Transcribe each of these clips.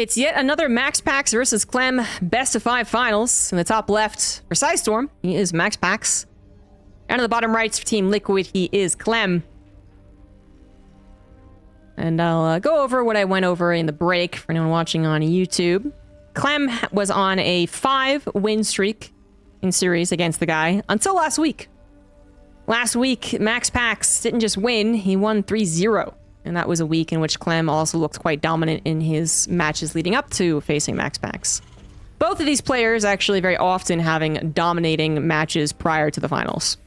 It's yet another MaxPax versus Clem best of 5 finals. In the top left for Storm, he is MaxPax. And in the bottom right for Team Liquid, he is Clem. And I'll go over what I went over in the break for anyone watching on YouTube. Clem was on a 5-win streak in series against the guy until last week. Last week, MaxPax didn't just win, he won 3-0. And that was a week in which Clem also looked quite dominant in his matches leading up to facing MaxPax. Both of these players actually very often having dominating matches prior to the finals.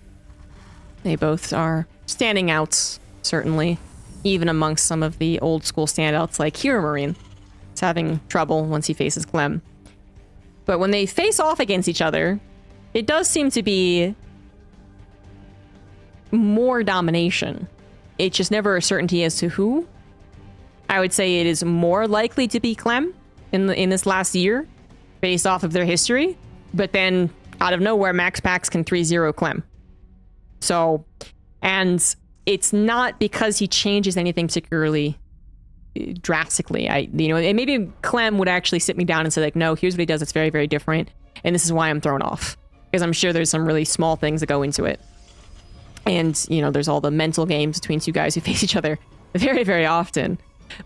They both are standing out, certainly, even amongst some of the old school standouts like Hero Marine. He's having trouble once he faces Clem. But when they face off against each other, it does seem to be more domination. It's just never a certainty as to who. I would say it is more likely to be Clem in this last year, based off of their history. But then, out of nowhere, MaxPax can 3-0 Clem. So, and it's not because he changes anything particularly drastically. And maybe Clem would actually sit me down and say, like, no, here's what he does. It's very, very different. And this is why I'm thrown off. Because I'm sure there's some really small things that go into it. And, there's all the mental games between two guys who face each other very, very often.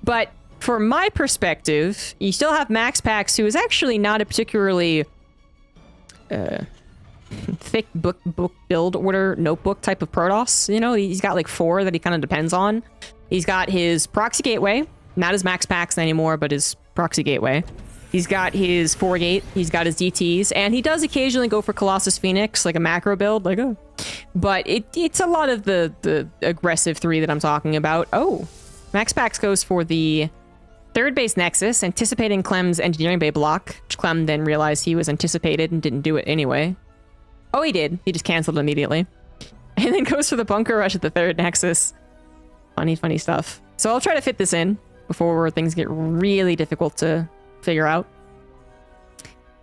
But from my perspective, you still have MaxPax, who is actually not a particularly thick book build order notebook type of Protoss. He's got like 4 that he kind of depends on. He's got his proxy gateway, not his MaxPax anymore, but his proxy gateway. He's got his 4-gate, he's got his DTs, and he does occasionally go for Colossus Phoenix, like a macro build, but it's a lot of the aggressive 3 that I'm talking about. Oh, MaxPax goes for the 3rd base Nexus, anticipating Clem's Engineering Bay block, which Clem then realized he was anticipated and didn't do it anyway. Oh, he did. He just canceled immediately. And then goes for the Bunker Rush at the 3rd Nexus. Funny stuff. So I'll try to fit this in before things get really difficult to figure out.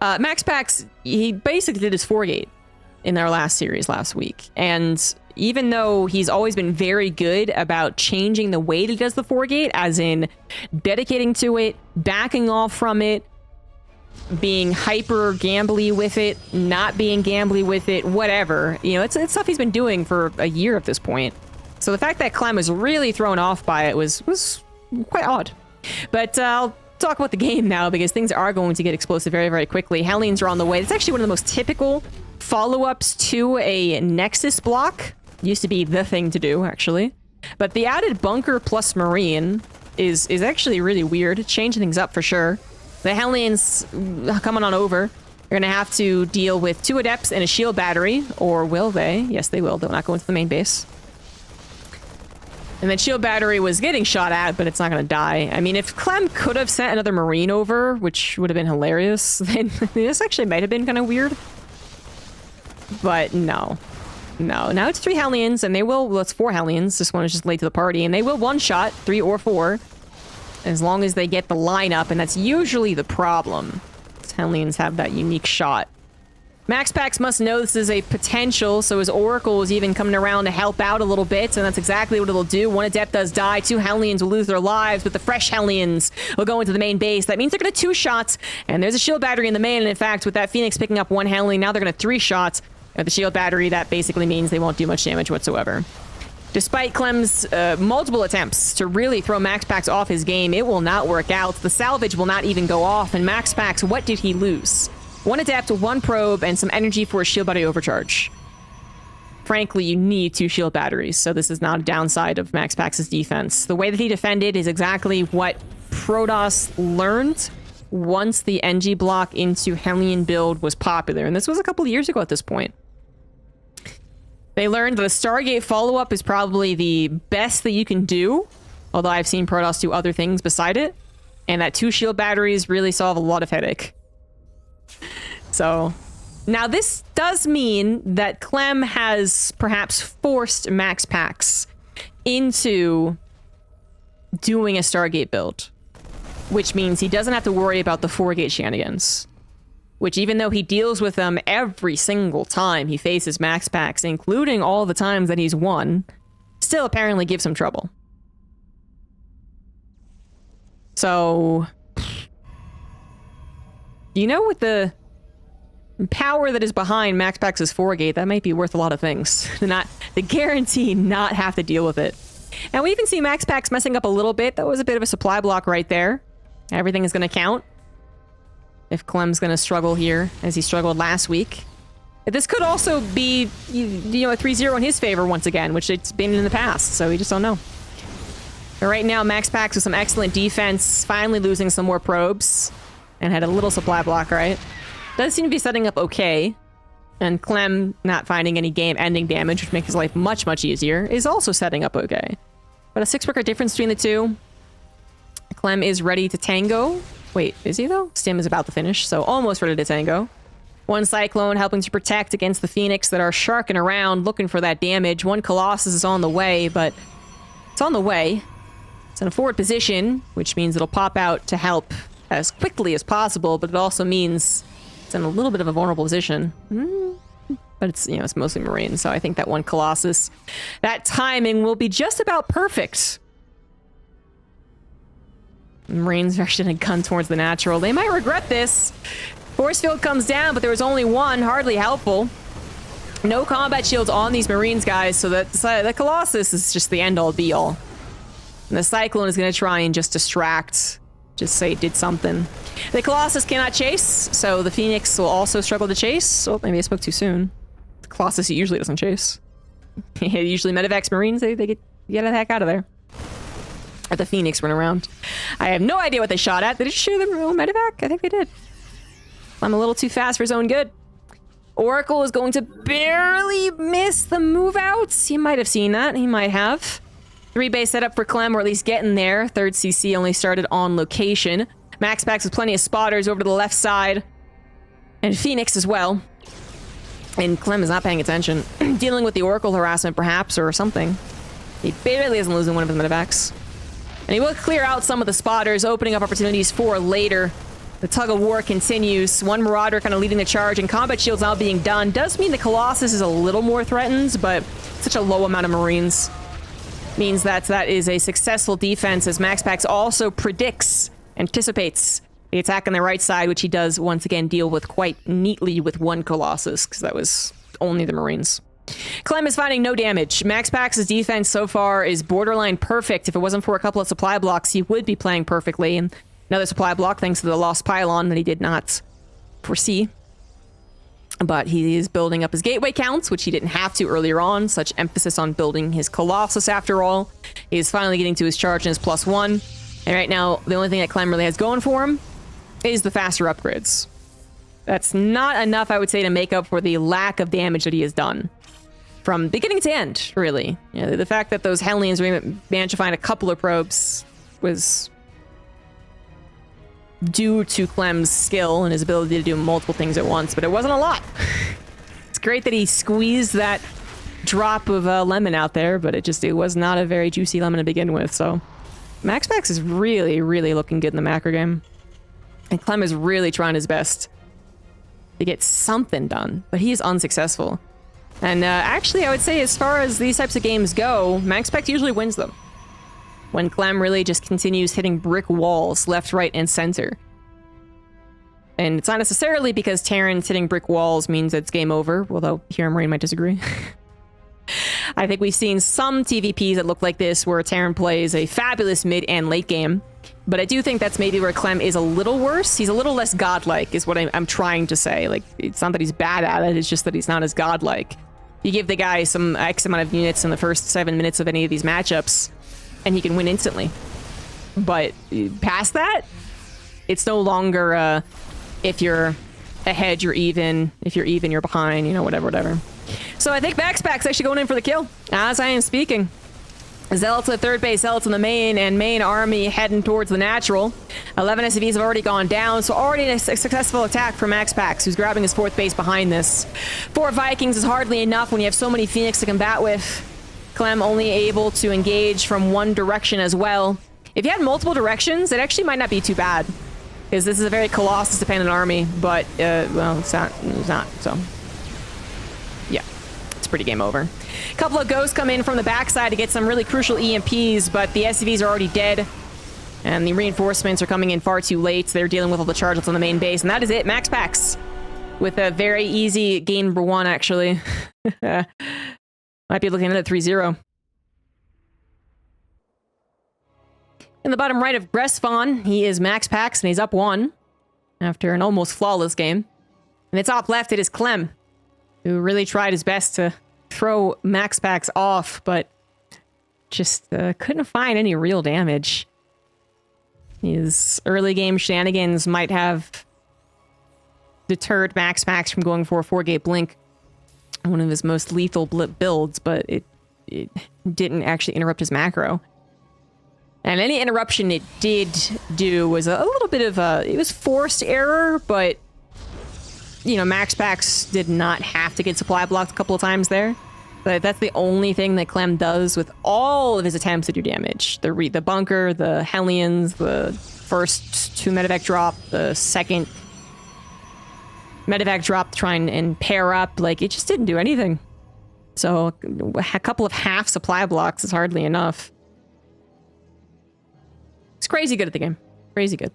MaxPax, he basically did his 4-gate in their last series last week. And even though he's always been very good about changing the way that he does the 4-gate, as in dedicating to it, backing off from it, being hyper gambly with it, not being gambly with it, whatever. It's stuff he's been doing for a year at this point. So the fact that Clem was really thrown off by it was quite odd. But I'll talk about the game now, because things are going to get explosive very, very quickly. Hellions are on the way. It's actually one of the most typical follow-ups to a Nexus block. Used to be the thing to do, actually. But the added Bunker plus Marine is actually really weird. Changing things up for sure. The Hellions coming on over are going to have to deal with 2 Adepts and a Shield Battery. Or will they? Yes, they will. They'll not go into the main base. And then Shield Battery was getting shot at, but it's not going to die. I mean, if Clem could have sent another Marine over, which would have been hilarious, then this actually might have been kind of weird. But no. No. Now it's 3 Hellions, and they will... Well, it's 4 Hellions. This one is just late to the party. And they will one-shot 3 or 4, as long as they get the lineup, and that's usually the problem. Hellions have that unique shot. MaxPax must know this is a potential, so his Oracle is even coming around to help out a little bit, and that's exactly what it'll do. 1 Adept does die, 2 Hellions will lose their lives, but the fresh Hellions will go into the main base. That means they're going to 2 shots, and there's a Shield Battery in the main, and in fact, with that Phoenix picking up 1 Hellion, now they're going to 3 shots at the Shield Battery. That basically means they won't do much damage whatsoever. Despite Clem's multiple attempts to really throw MaxPax off his game, it will not work out. The salvage will not even go off, and MaxPax, what did he lose? 1 Adept, 1 Probe, and some energy for a Shield Battery overcharge. Frankly, you need 2 Shield Batteries, so this is not a downside of MaxPax's defense. The way that he defended is exactly what Protoss learned once the NG block into Hellion build was popular, and this was a couple of years ago at this point. They learned that a Stargate follow-up is probably the best that you can do, although I've seen Protoss do other things beside it, and that 2 Shield Batteries really solve a lot of headache. So, now this does mean that Clem has perhaps forced MaxPax into doing a Stargate build, which means he doesn't have to worry about the 4-gate shenanigans, which even though he deals with them every single time he faces MaxPax, including all the times that he's won, still apparently gives him trouble. So, You know, with the power that is behind MaxPax's 4-gate, that might be worth a lot of things. The guarantee not have to deal with it. And we even see MaxPax messing up a little bit. That was a bit of a supply block right there. Everything is going to count. If Clem's going to struggle here, as he struggled last week. This could also be, you know, a 3-0 in his favor once again, which it's been in the past, so we just don't know. But right now, MaxPax with some excellent defense, finally losing some more probes, and had a little supply block, right? Does seem to be setting up okay. And Clem, not finding any game-ending damage, which makes his life much, much easier, is also setting up okay. But a 6-worker difference between the two. Clem is ready to tango. Wait, is he though? Stim is about to finish, so almost ready to tango. One Cyclone helping to protect against the Phoenix that are sharking around, looking for that damage. One Colossus is on the way, but it's on the way. It's in a forward position, which means it'll pop out to help as quickly as possible, but it also means it's in a little bit of a vulnerable position. But it's, you know, it's mostly Marine, so I think that one Colossus, that timing will be just about perfect. Marines are actually going to gun towards the natural. They might regret this. Force field comes down, but there was only one. Hardly helpful. No combat shields on these Marines, guys, so that the Colossus is just the end-all be-all. And the Cyclone is going to try and just distract. Just say it did something. The Colossus cannot chase, so the Phoenix will also struggle to chase. Oh, maybe I spoke too soon. The Colossus usually doesn't chase. Usually medevacs Marines, they get the heck out of there. At the Phoenix run around. I have no idea what they shot at. Did it shoot the medevac? I think they did. I'm a little too fast for his own good. Oracle is going to barely miss the move outs. He might have seen that. He might have. 3-base setup for Clem, or at least getting there. 3rd CC only started on location. MaxPax with plenty of spotters over to the left side. And Phoenix as well. And Clem is not paying attention. Dealing with the Oracle harassment, perhaps, or something. He barely isn't losing one of his medevacs. And he will clear out some of the spotters, opening up opportunities for later. The tug-of-war continues. One Marauder kind of leading the charge, and combat shields now being done. Does mean the Colossus is a little more threatened, but such a low amount of Marines means that that is a successful defense, as MaxPax also predicts, anticipates the attack on the right side, which he does once again deal with quite neatly with one Colossus, because that was only the Marines. Clem is finding no damage. MaxPax's defense so far is borderline perfect. If it wasn't for a couple of supply blocks, he would be playing perfectly. And another supply block thanks to the lost pylon that he did not foresee. But he is building up his gateway counts, which he didn't have to earlier on. Such emphasis on building his Colossus after all. He is finally getting to his charge and his +1. And right now, the only thing that Clem really has going for him is the faster upgrades. That's not enough, I would say, to make up for the lack of damage that he has done. From beginning to end, really. You know, the fact that those Hellions managed to find a couple of probes was due to Clem's skill and his ability to do multiple things at once, but it wasn't a lot. It's great that he squeezed that drop of lemon out there, but it was not a very juicy lemon to begin with, so... MaxPax is really, really looking good in the macro game. And Clem is really trying his best to get something done, but he is unsuccessful. And actually, I would say as far as these types of games go, MaxPax usually wins them. When Clem really just continues hitting brick walls left, right, and center. And it's not necessarily because Terran's hitting brick walls means it's game over, although here Marine might disagree. I think we've seen some TvPs that look like this where Terran plays a fabulous mid and late game. But I do think that's maybe where Clem is a little worse. He's a little less godlike, is what I'm trying to say. Like, it's not that he's bad at it, it's just that he's not as godlike. You give the guy some X amount of units in the first 7 minutes of any of these matchups, and he can win instantly. But past that, it's no longer, if you're ahead, you're even. If you're even, you're behind, you know, whatever. So I think MaxPax actually going in for the kill, as I am speaking. Zealots at 3rd base, Zealots in the main, and main army heading towards the natural. 11 SCVs have already gone down, so already a successful attack for MaxPax, who's grabbing his 4th base behind this. 4 Vikings is hardly enough when you have so many Phoenix to combat with. Clem only able to engage from one direction as well. If you had multiple directions, it actually might not be too bad, because this is a very Colossus-dependent army, but, well, it's not, so... yeah, it's pretty game over. A couple of ghosts come in from the backside to get some really crucial EMPs, but the SCVs are already dead. And the reinforcements are coming in far too late. They're dealing with all the chargelets on the main base. And that is it. MaxPax with a very easy game number 1, actually. Might be looking at it 3-0. In the bottom right of Gresfawn, he is MaxPax, and he's up 1 after an almost flawless game. In the top left, it is Clem, who really tried his best to throw MaxPax off, but just couldn't find any real damage. His early game shenanigans might have deterred MaxPax from going for a 4-gate blink, one of his most lethal builds, but it didn't actually interrupt his macro. And any interruption it did do was a little bit of a... It was forced error, but... You know, MaxPax did not have to get supply blocked a couple of times there. But that's the only thing that Clem does with all of his attempts to do damage. The bunker, the Hellions, the first 2 medevac drop, the second medevac drop to try and pair up. Like, it just didn't do anything. So a couple of half supply blocks is hardly enough. It's crazy good at the game. Crazy good.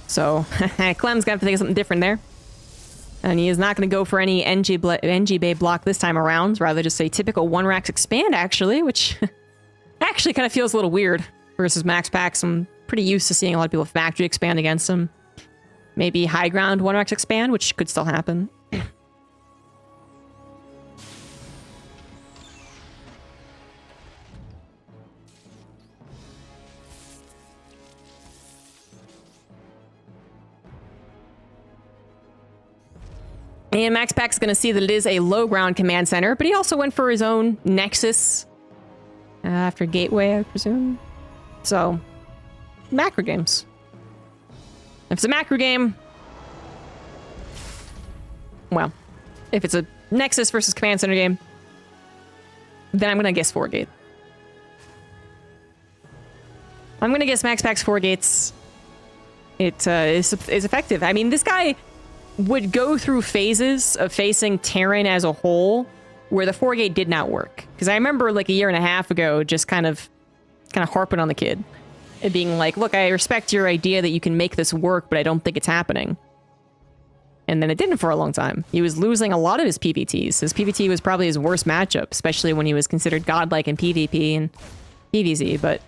So, Clem's going to have to think of something different there. And he is not going to go for any NG Bay block this time around. Rather just a typical 1-Rax expand, actually, which actually kind of feels a little weird versus MaxPax. I'm pretty used to seeing a lot of people factory expand against him. Maybe high ground 1-Rax expand, which could still happen. And MaxPax is going to see that it is a low ground command center, but he also went for his own Nexus after Gateway, I presume. So, macro games. If it's a macro game, well, if it's a Nexus versus command center game, then I'm going to guess 4 gate. I'm going to guess MaxPax 4 gates. It is effective. I mean, this guy would go through phases of facing Terran as a whole where the 4-gate did not work. Because I remember like a year and a half ago just kind of harping on the kid. It being like, look, I respect your idea that you can make this work, but I don't think it's happening. And then it didn't for a long time. He was losing a lot of his PVTs. His PVT was probably his worst matchup, especially when he was considered godlike in PvP and PvZ. But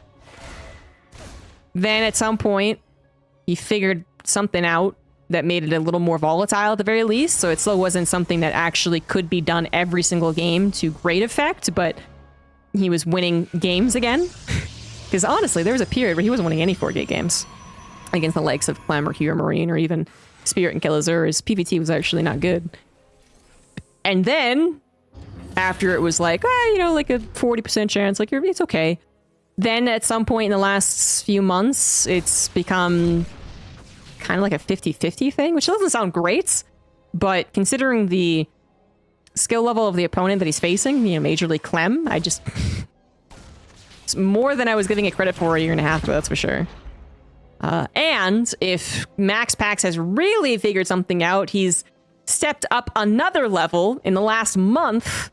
then at some point, he figured something out that made it a little more volatile at the very least, so it still wasn't something that actually could be done every single game to great effect, but he was winning games again. Because honestly, there was a period where he wasn't winning any 4-gate games against the likes of Clem or Hero Marine or even Spirit and Kill Azure. His PvT was actually not good. And then, after it was like, you know, like a 40% chance, like, it's okay. Then at some point in the last few months, it's become kind of like a 50-50 thing, which doesn't sound great, but considering the skill level of the opponent that he's facing, you know, majorly Clem, it's more than I was giving it credit for a year and a half ago, that's for sure. And if MaxPax has really figured something out, he's stepped up another level in the last month,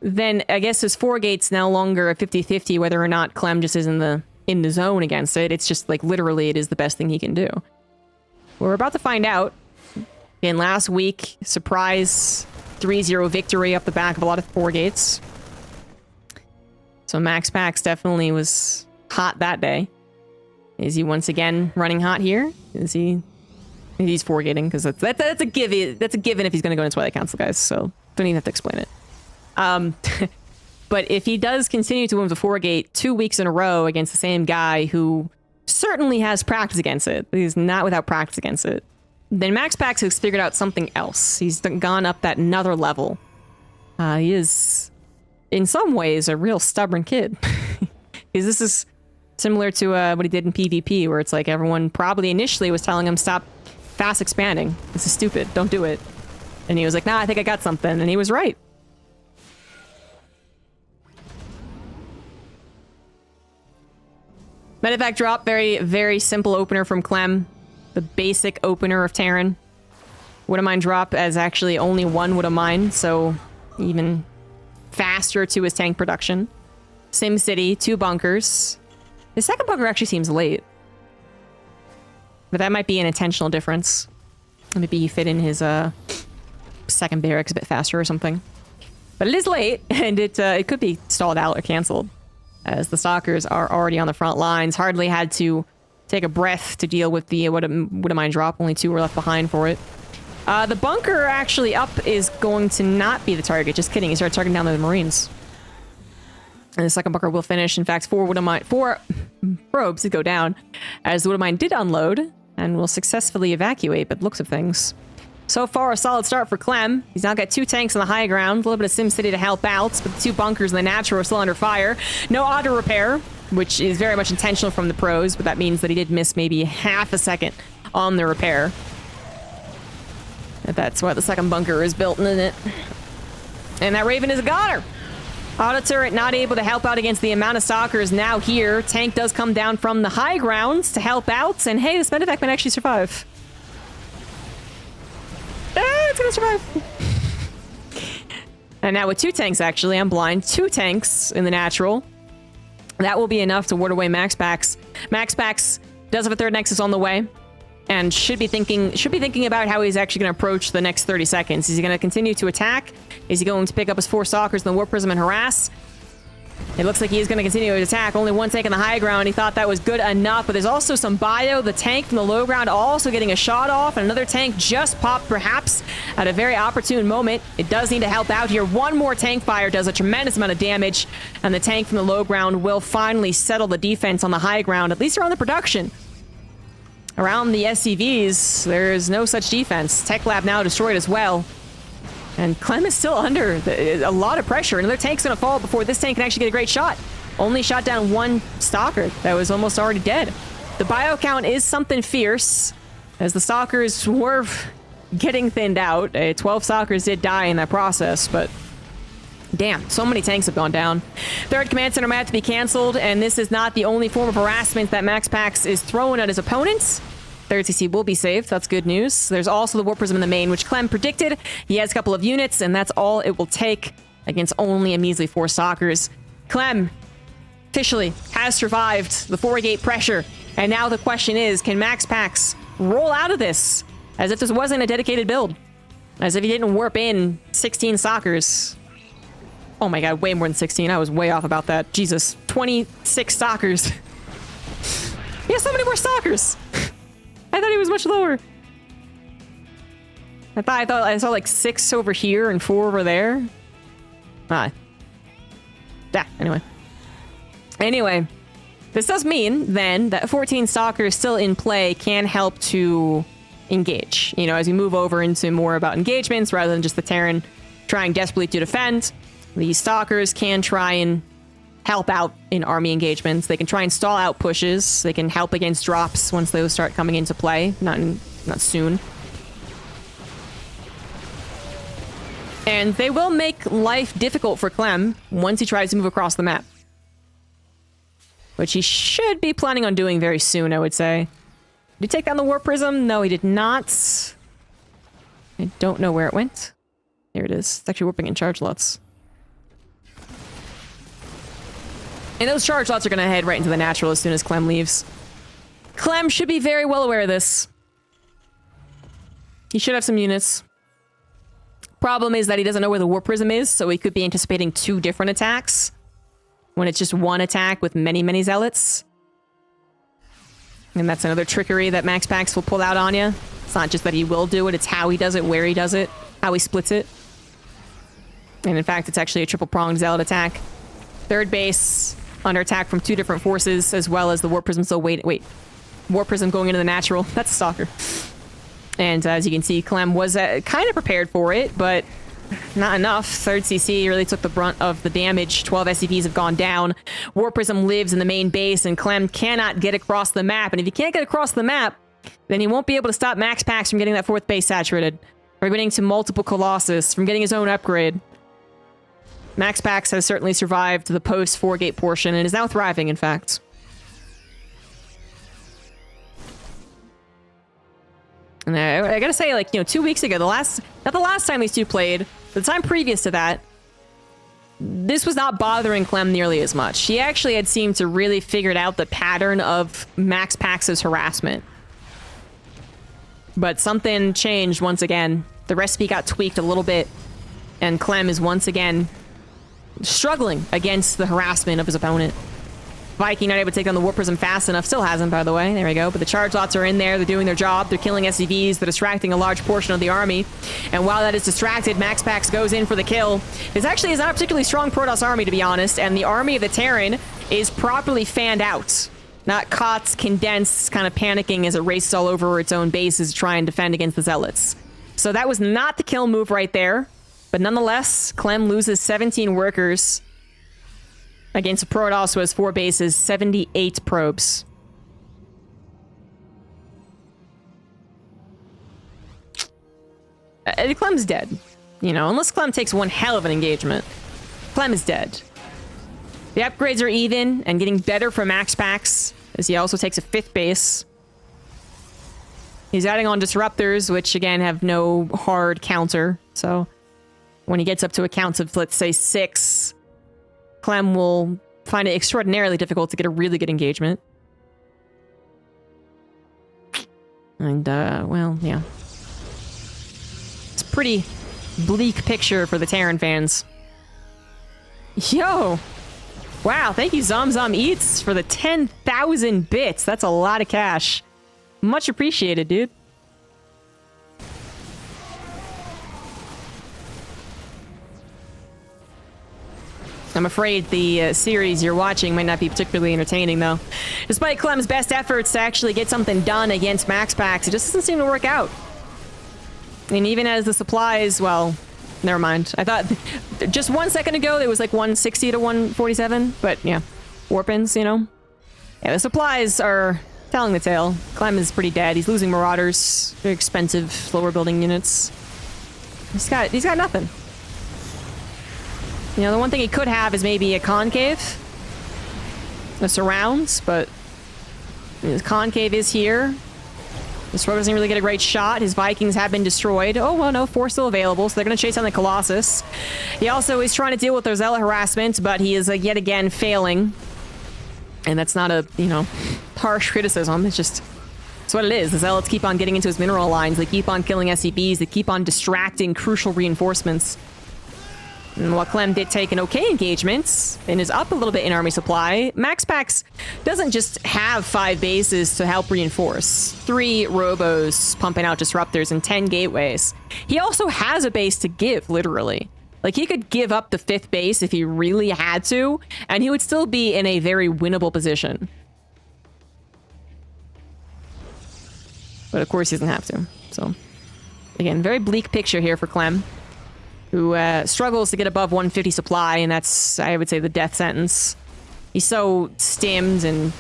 then I guess his 4-gate's no longer a 50-50 whether or not Clem just is in the zone against it. It's just like literally it is the best thing he can do. We're about to find out. In last week, surprise 3-0 victory up the back of a lot of 4-gates. So MaxPax definitely was hot that day. Is he once again running hot here? Is he? He's 4-gating because that's a given. That's a given if he's going to go into Twilight Council, guys. So don't even have to explain it. But if he does continue to win the 4-gate 2 weeks in a row against the same guy who certainly has practice against it, he's not without practice against it, then MaxPax has figured out something else. He's gone up that another level. He is, in some ways, a real stubborn kid. Because this is similar to what he did in PvP, where it's like everyone probably initially was telling him, stop fast expanding. This is stupid. Don't do it. And he was like, nah, I think I got something. And he was right. Medevac drop, very, very simple opener from Clem. The basic opener of Terran. Would have Mine drop as actually only one Would have Mine, so even faster to his tank production. SimCity, 2 bunkers. The second bunker actually seems late. But that might be an intentional difference. Maybe he fit in his second barracks a bit faster or something. But it is late, and it could be stalled out or canceled, as the Stalkers are already on the front lines. Hardly had to take a breath to deal with the Would Mine drop. Only 2 were left behind for it. The bunker actually up is going to not be the target. Just kidding. He started targeting down the Marines. And the second bunker will finish. In fact, 4 probes did go down, as the Wood Mine did unload and will successfully evacuate, but looks of things. So far, a solid start for Clem. He's now got 2 tanks on the high ground, a little bit of SimCity to help out, but the 2 bunkers in the natural are still under fire. No auto repair, which is very much intentional from the pros, but that means that he did miss maybe half a second on the repair. That's why the second bunker is built in it. And that Raven is a goner. Auto turret not able to help out against the amount of Stalkers now here. Tank does come down from the high grounds to help out, and hey, this medevac might actually survive. It's gonna survive. And now with 2 tanks, actually, I'm blind. 2 tanks in the natural. That will be enough to ward away MaxPax. MaxPax does have a 3rd Nexus on the way, and should be thinking about how he's actually going to approach the next 30 seconds. Is he going to continue to attack? Is he going to pick up his 4 Stalkers in the Warp Prism and harass? It looks like he's going to continue to attack. Only 1 tank on the high ground. He thought that was good enough, but there's also some bio. The tank from the low ground also getting a shot off, and another tank just popped, perhaps at a very opportune moment. It does need to help out here. 1 more tank fire does a tremendous amount of damage, and the tank from the low ground will finally settle the defense on the high ground, at least around the production. Around the SCVs, there's no such defense. Tech Lab now destroyed as well. And Clem is still under a lot of pressure. Another tank's gonna fall before this tank can actually get a great shot. Only shot down 1 Stalker that was almost already dead. The bio count is something fierce, as the Stalkers were getting thinned out. 12 Stalkers did die in that process, but damn, so many tanks have gone down. 3rd Command Center might have to be canceled, and this is not the only form of harassment that MaxPax is throwing at his opponents. 3rd CC will be saved. That's good news. There's also the Warp Prism in the main, which Clem predicted. He has a couple of units, and that's all it will take against only a measly 4 Stalkers. Clem officially has survived the 4-gate pressure, and now the question is, can MaxPax roll out of this as if this wasn't a dedicated build? As if he didn't warp in 16 Stalkers. Oh my god, way more than 16. I was way off about that. Jesus. 26 Stalkers. He has so many more Stalkers. I thought he was much lower. I thought I saw like 6 over here and 4 over there. Anyway, this does mean then that 14 Stalkers still in play can help to engage. You know, as we move over into more about engagements rather than just the Terran trying desperately to defend, these Stalkers can try and help out in army engagements. They can try and stall out pushes. They can help against drops once those start coming into play. Not soon. And they will make life difficult for Clem once he tries to move across the map, which he should be planning on doing very soon, I would say. Did he take down the Warp Prism? No, he did not. I don't know where it went. There it is. It's actually warping in charge lots. And those charge lots are going to head right into the natural as soon as Clem leaves. Clem should be very well aware of this. He should have some units. Problem is that he doesn't know where the Warp Prism is, so he could be anticipating 2 different attacks when it's just 1 attack with many, many Zealots. And that's another trickery that MaxPax will pull out on you. It's not just that he will do it, it's how he does it, where he does it, how he splits it. And in fact, it's actually a triple-pronged Zealot attack. 3rd base under attack from 2 different forces, as well as the Warp Prism. So wait. Warp Prism going into the natural. That's a Stalker. And as you can see, Clem was kind of prepared for it, but not enough. 3rd CC really took the brunt of the damage. 12 SCVs have gone down. Warp Prism lives in the main base, and Clem cannot get across the map. And if he can't get across the map, then he won't be able to stop MaxPax from getting that 4th base saturated, or getting to multiple Colossus, from getting his own upgrade. MaxPax has certainly survived the post-4-gate portion and is now thriving, in fact. And I gotta say, like, 2 weeks ago, not the last time these two played, but the time previous to that, this was not bothering Clem nearly as much. He actually had seemed to really figured out the pattern of MaxPax's harassment. But something changed once again. The recipe got tweaked a little bit, and Clem is once again struggling against the harassment of his opponent. Viking not able to take down the Warp Prism fast enough. Still hasn't, by the way. There we go. But the charge lots are in there. They're doing their job. They're killing SCVs. They're distracting a large portion of the army. And while that is distracted, MaxPax goes in for the kill. This actually is not a particularly strong Protoss army, to be honest. And the army of the Terran is properly fanned out. Not caught, condensed, kind of panicking as it races all over its own bases to try and defend against the Zealots. So that was not the kill move right there. But nonetheless, Clem loses 17 workers against a Protoss who has 4 bases, 78 probes. Clem's dead. You know, unless Clem takes one hell of an engagement. Clem is dead. The upgrades are even and getting better for MaxPax, as he also takes a 5th base. He's adding on disruptors, which again have no hard counter. So when he gets up to a count of, let's say, 6, Clem will find it extraordinarily difficult to get a really good engagement. And, well, yeah. It's a pretty bleak picture for the Terran fans. Yo! Wow, thank you, Eats, for the 10,000 bits. That's a lot of cash. Much appreciated, dude. I'm afraid the series you're watching might not be particularly entertaining, though. Despite Clem's best efforts to actually get something done against MaxPax, it just doesn't seem to work out. And even as the supplies, well, never mind. I thought just 1 second ago it was like 160 to 147, but yeah, Warpins, you know. Yeah, the supplies are telling the tale. Clem is pretty dead. He's losing Marauders, very expensive, slower building units. He's got nothing. You know, the one thing he could have is maybe a concave. The surrounds, but his concave is here. The Stroke doesn't really get a great shot. His Vikings have been destroyed. Oh, well, no, 4 still available, so they're going to chase down the Colossus. He also is trying to deal with their Zealot harassment, but he is yet again failing. And that's not a, you know, harsh criticism. It's just, it's what it is. The Zealots keep on getting into his mineral lines. They keep on killing SCVs. They keep on distracting crucial reinforcements. And while Clem did take an okay engagement and is up a little bit in army supply, MaxPax doesn't just have 5 bases to help reinforce. 3 robos pumping out disruptors and 10 gateways. He also has a base to give, literally. Like, he could give up the 5th base if he really had to, and he would still be in a very winnable position. But of course he doesn't have to. So, again, very bleak picture here for Clem, who struggles to get above 150 supply, and that's, I would say, the death sentence. He's so stimmed and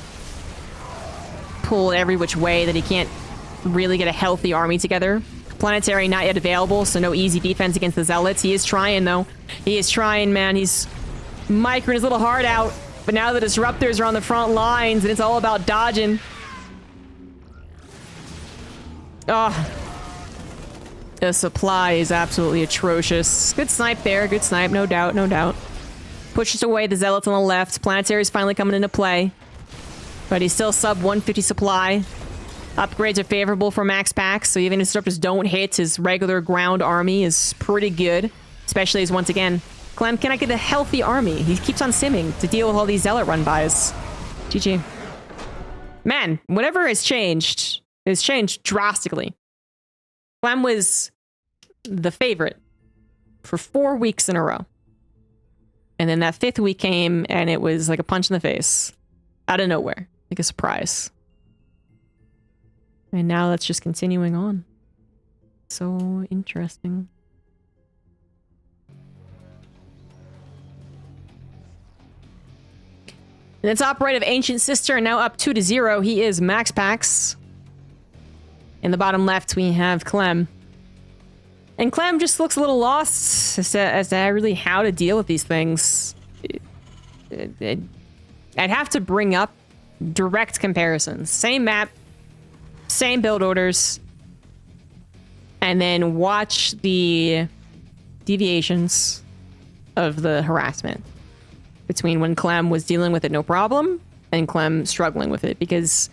pulled every which way that he can't really get a healthy army together. Planetary not yet available, so no easy defense against the Zealots. He is trying, though. He is trying, man. He's microing his little heart out. But now the disruptors are on the front lines, and it's all about dodging. Oh. The supply is absolutely atrocious. Good snipe there. Good snipe. No doubt. No doubt. Pushes away the Zealots on the left. Planetary is finally coming into play. But he's still sub 150 supply. Upgrades are favorable for MaxPax, so even if disruptors don't hit, his regular ground army is pretty good. Especially as, once again, Clem cannot get a healthy army. He keeps on simming to deal with all these Zealot run-bys. GG. Man, whatever has changed drastically. Clem was the favorite for 4 weeks in a row. And then that 5th week came, and it was like a punch in the face. Out of nowhere. Like a surprise. And now that's just continuing on. So interesting. And the top right of Ancient Sister, now up 2-0. He is MaxPax. In the bottom left, we have Clem. And Clem just looks a little lost as to really how to deal with these things. I'd have to bring up direct comparisons. Same map, same build orders, and then watch the deviations of the harassment between when Clem was dealing with it no problem and Clem struggling with it, because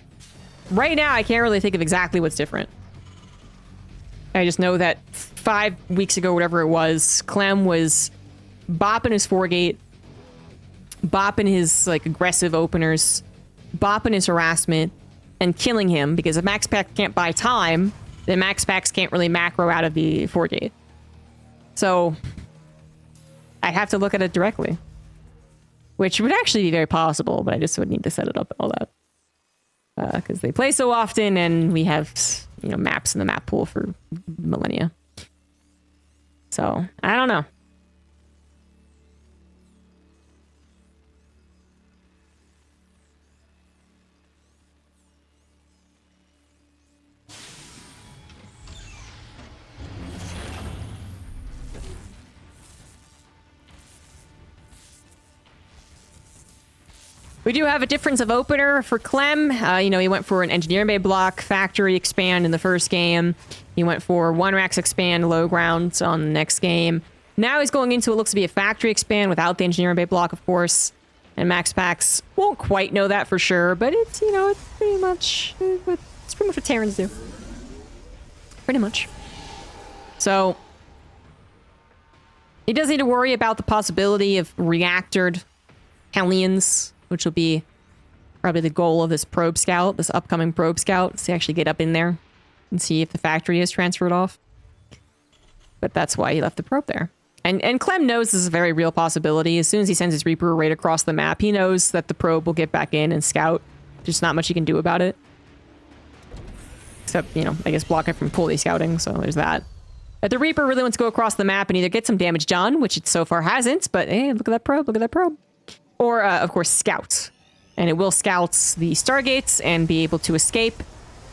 right now I can't really think of exactly what's different. I just know that 5 weeks ago, whatever it was, Clem was bopping his 4-gate, bopping his like aggressive openers, bopping his harassment, and killing him, because if MaxPax can't buy time, then MaxPax can't really macro out of the 4-gate. So I'd have to look at it directly, which would actually be very possible, but I just would need to set it up and all that. Because they play so often, and we have, you know, maps in the map pool for millennia. So, I don't know. We do have a difference of opener for Clem. You know, he went for an engineering bay block factory expand in the first game. He went for 1 racks expand low ground on the next game. Now he's going into what looks to be a factory expand without the engineering bay block, of course. And MaxPax won't quite know that for sure, but it's, you know, it's pretty much what Terrans do. Pretty much. So he does need to worry about the possibility of reactored Hellions, which will be probably the goal of this probe scout, this upcoming probe scout, to actually get up in there and see if the factory is transferred off. But that's why he left the probe there. And Clem knows this is a very real possibility. As soon as he sends his Reaper right across the map, he knows that the probe will get back in and scout. There's not much he can do about it. Except, you know, I guess block it from fully scouting, so there's that. But the Reaper really wants to go across the map and either get some damage done, which it so far hasn't, but hey, look at that probe, look at that probe. Or, of course, scout. And it will scout the Stargates and be able to escape.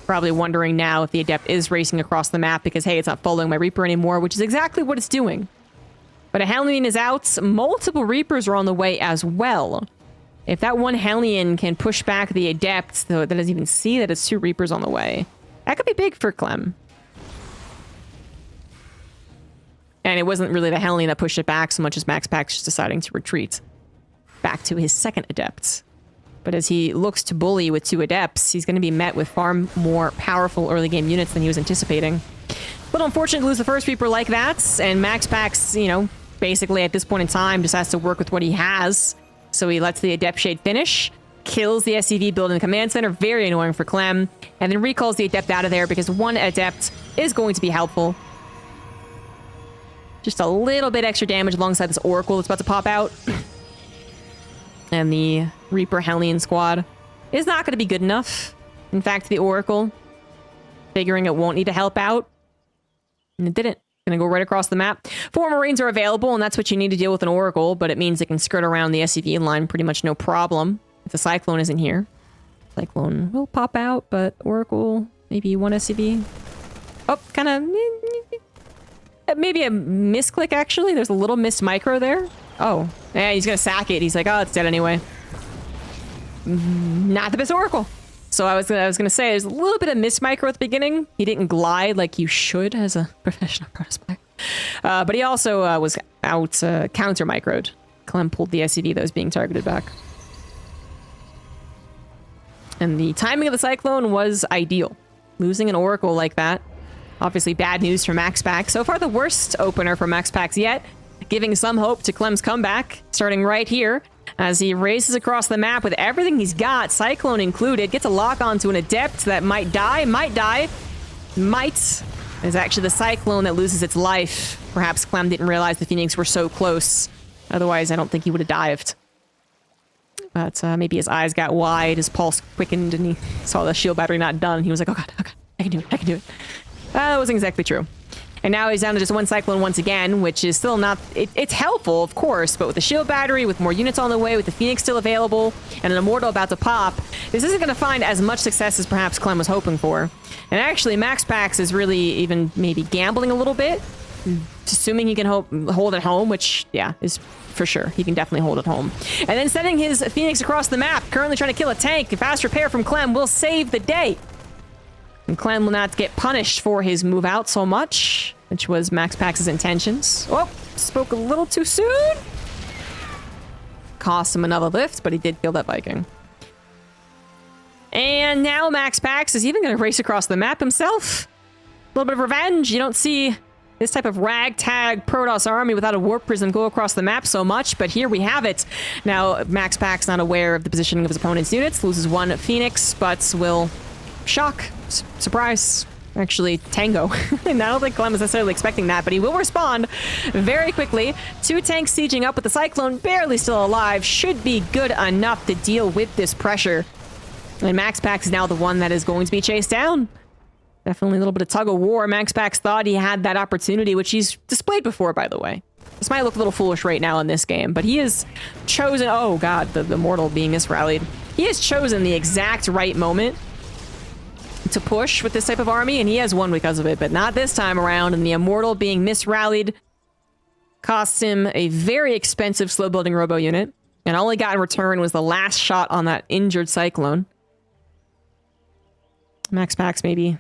Probably wondering now if the Adept is racing across the map because, hey, it's not following my Reaper anymore, which is exactly what it's doing. But a Hellion is out. Multiple Reapers are on the way as well. If that one Hellion can push back the Adept, though it doesn't even see that it's 2 Reapers on the way, that could be big for Clem. And it wasn't really the Hellion that pushed it back so much as MaxPax just deciding to retreat back to his second Adept. But as he looks to bully with 2 Adepts, he's going to be met with far more powerful early game units than he was anticipating. But unfortunate to lose the first Reaper like that, and MaxPax, you know, basically at this point in time just has to work with what he has. So he lets the Adept Shade finish, kills the SCV build in the command center, very annoying for Clem, and then recalls the Adept out of there because 1 Adept is going to be helpful. Just a little bit extra damage alongside this Oracle that's about to pop out. And the Reaper Hellion squad is not going to be good enough. In fact, the Oracle, figuring it won't need to help out, and it didn't. Going to go right across the map. 4 Marines are available, and that's what you need to deal with an Oracle, but it means it can skirt around the SCV line pretty much no problem if the Cyclone isn't here. Cyclone will pop out, but Oracle, maybe 1 SCV. Oh, kind of... maybe a misclick, actually. There's a little missed micro there. Oh, yeah, he's gonna sack it. He's like, oh, it's dead anyway. Not the best Oracle. So I was gonna say, there's a little bit of missed micro at the beginning. He didn't glide like you should as a professional prospect. But he also was out counter microed. Clem pulled the SCV that was being targeted back. And the timing of the Cyclone was ideal. Losing an Oracle like that. Obviously bad news for MaxPax. So far the worst opener for MaxPax yet. Giving some hope to Clem's comeback, starting right here, as he races across the map with everything he's got, Cyclone included, gets a lock onto an Adept that might die. It's actually the Cyclone that loses its life. Perhaps Clem didn't realize the Phoenix were so close. Otherwise, I don't think he would have dived. But maybe his eyes got wide, his pulse quickened, and he saw the shield battery not done. He was like, oh god, I can do it. That wasn't exactly true. And now he's down to just 1 Cyclone once again, which is still not... It's helpful, of course, but with the shield battery, with more units on the way, with the Phoenix still available, and an Immortal about to pop, this isn't going to find as much success as perhaps Clem was hoping for. And actually, MaxPax is really even maybe gambling a little bit, assuming he can hold it home, which, yeah, is for sure. He can definitely hold it home. And then sending his Phoenix across the map, currently trying to kill a tank. Fast repair from Clem will save the day. And Clem will not get punished for his move out so much, which was MaxPax's intentions. Oh, spoke a little too soon. cost him another lift, but he did kill that Viking. And now MaxPax is even going to race across the map himself. A little bit of revenge. You don't see this type of ragtag Protoss army without a warp prism go across the map so much, but here we have it. Now, MaxPax not aware of the positioning of his opponent's units, loses one Phoenix, but will shock, surprise, actually tango. And I don't think Clem is necessarily expecting that, but he will respond very quickly. 2 tanks sieging up with the Cyclone barely still alive, should be good enough to deal with this pressure. And MaxPax is now the one that is going to be chased down. Definitely a little bit of tug of war. MaxPax thought he had that opportunity, which he's displayed before, by the way. This might look a little foolish right now in this game, but he has chosen... Oh, God, the Mortal being misrallied. He has chosen the exact right moment to push with this type of army, and he has won because of it, but not this time around. And the Immortal being misrallied cost him a very expensive slow-building robo unit, and all he got in return was the last shot on that injured Cyclone. MaxPax maybe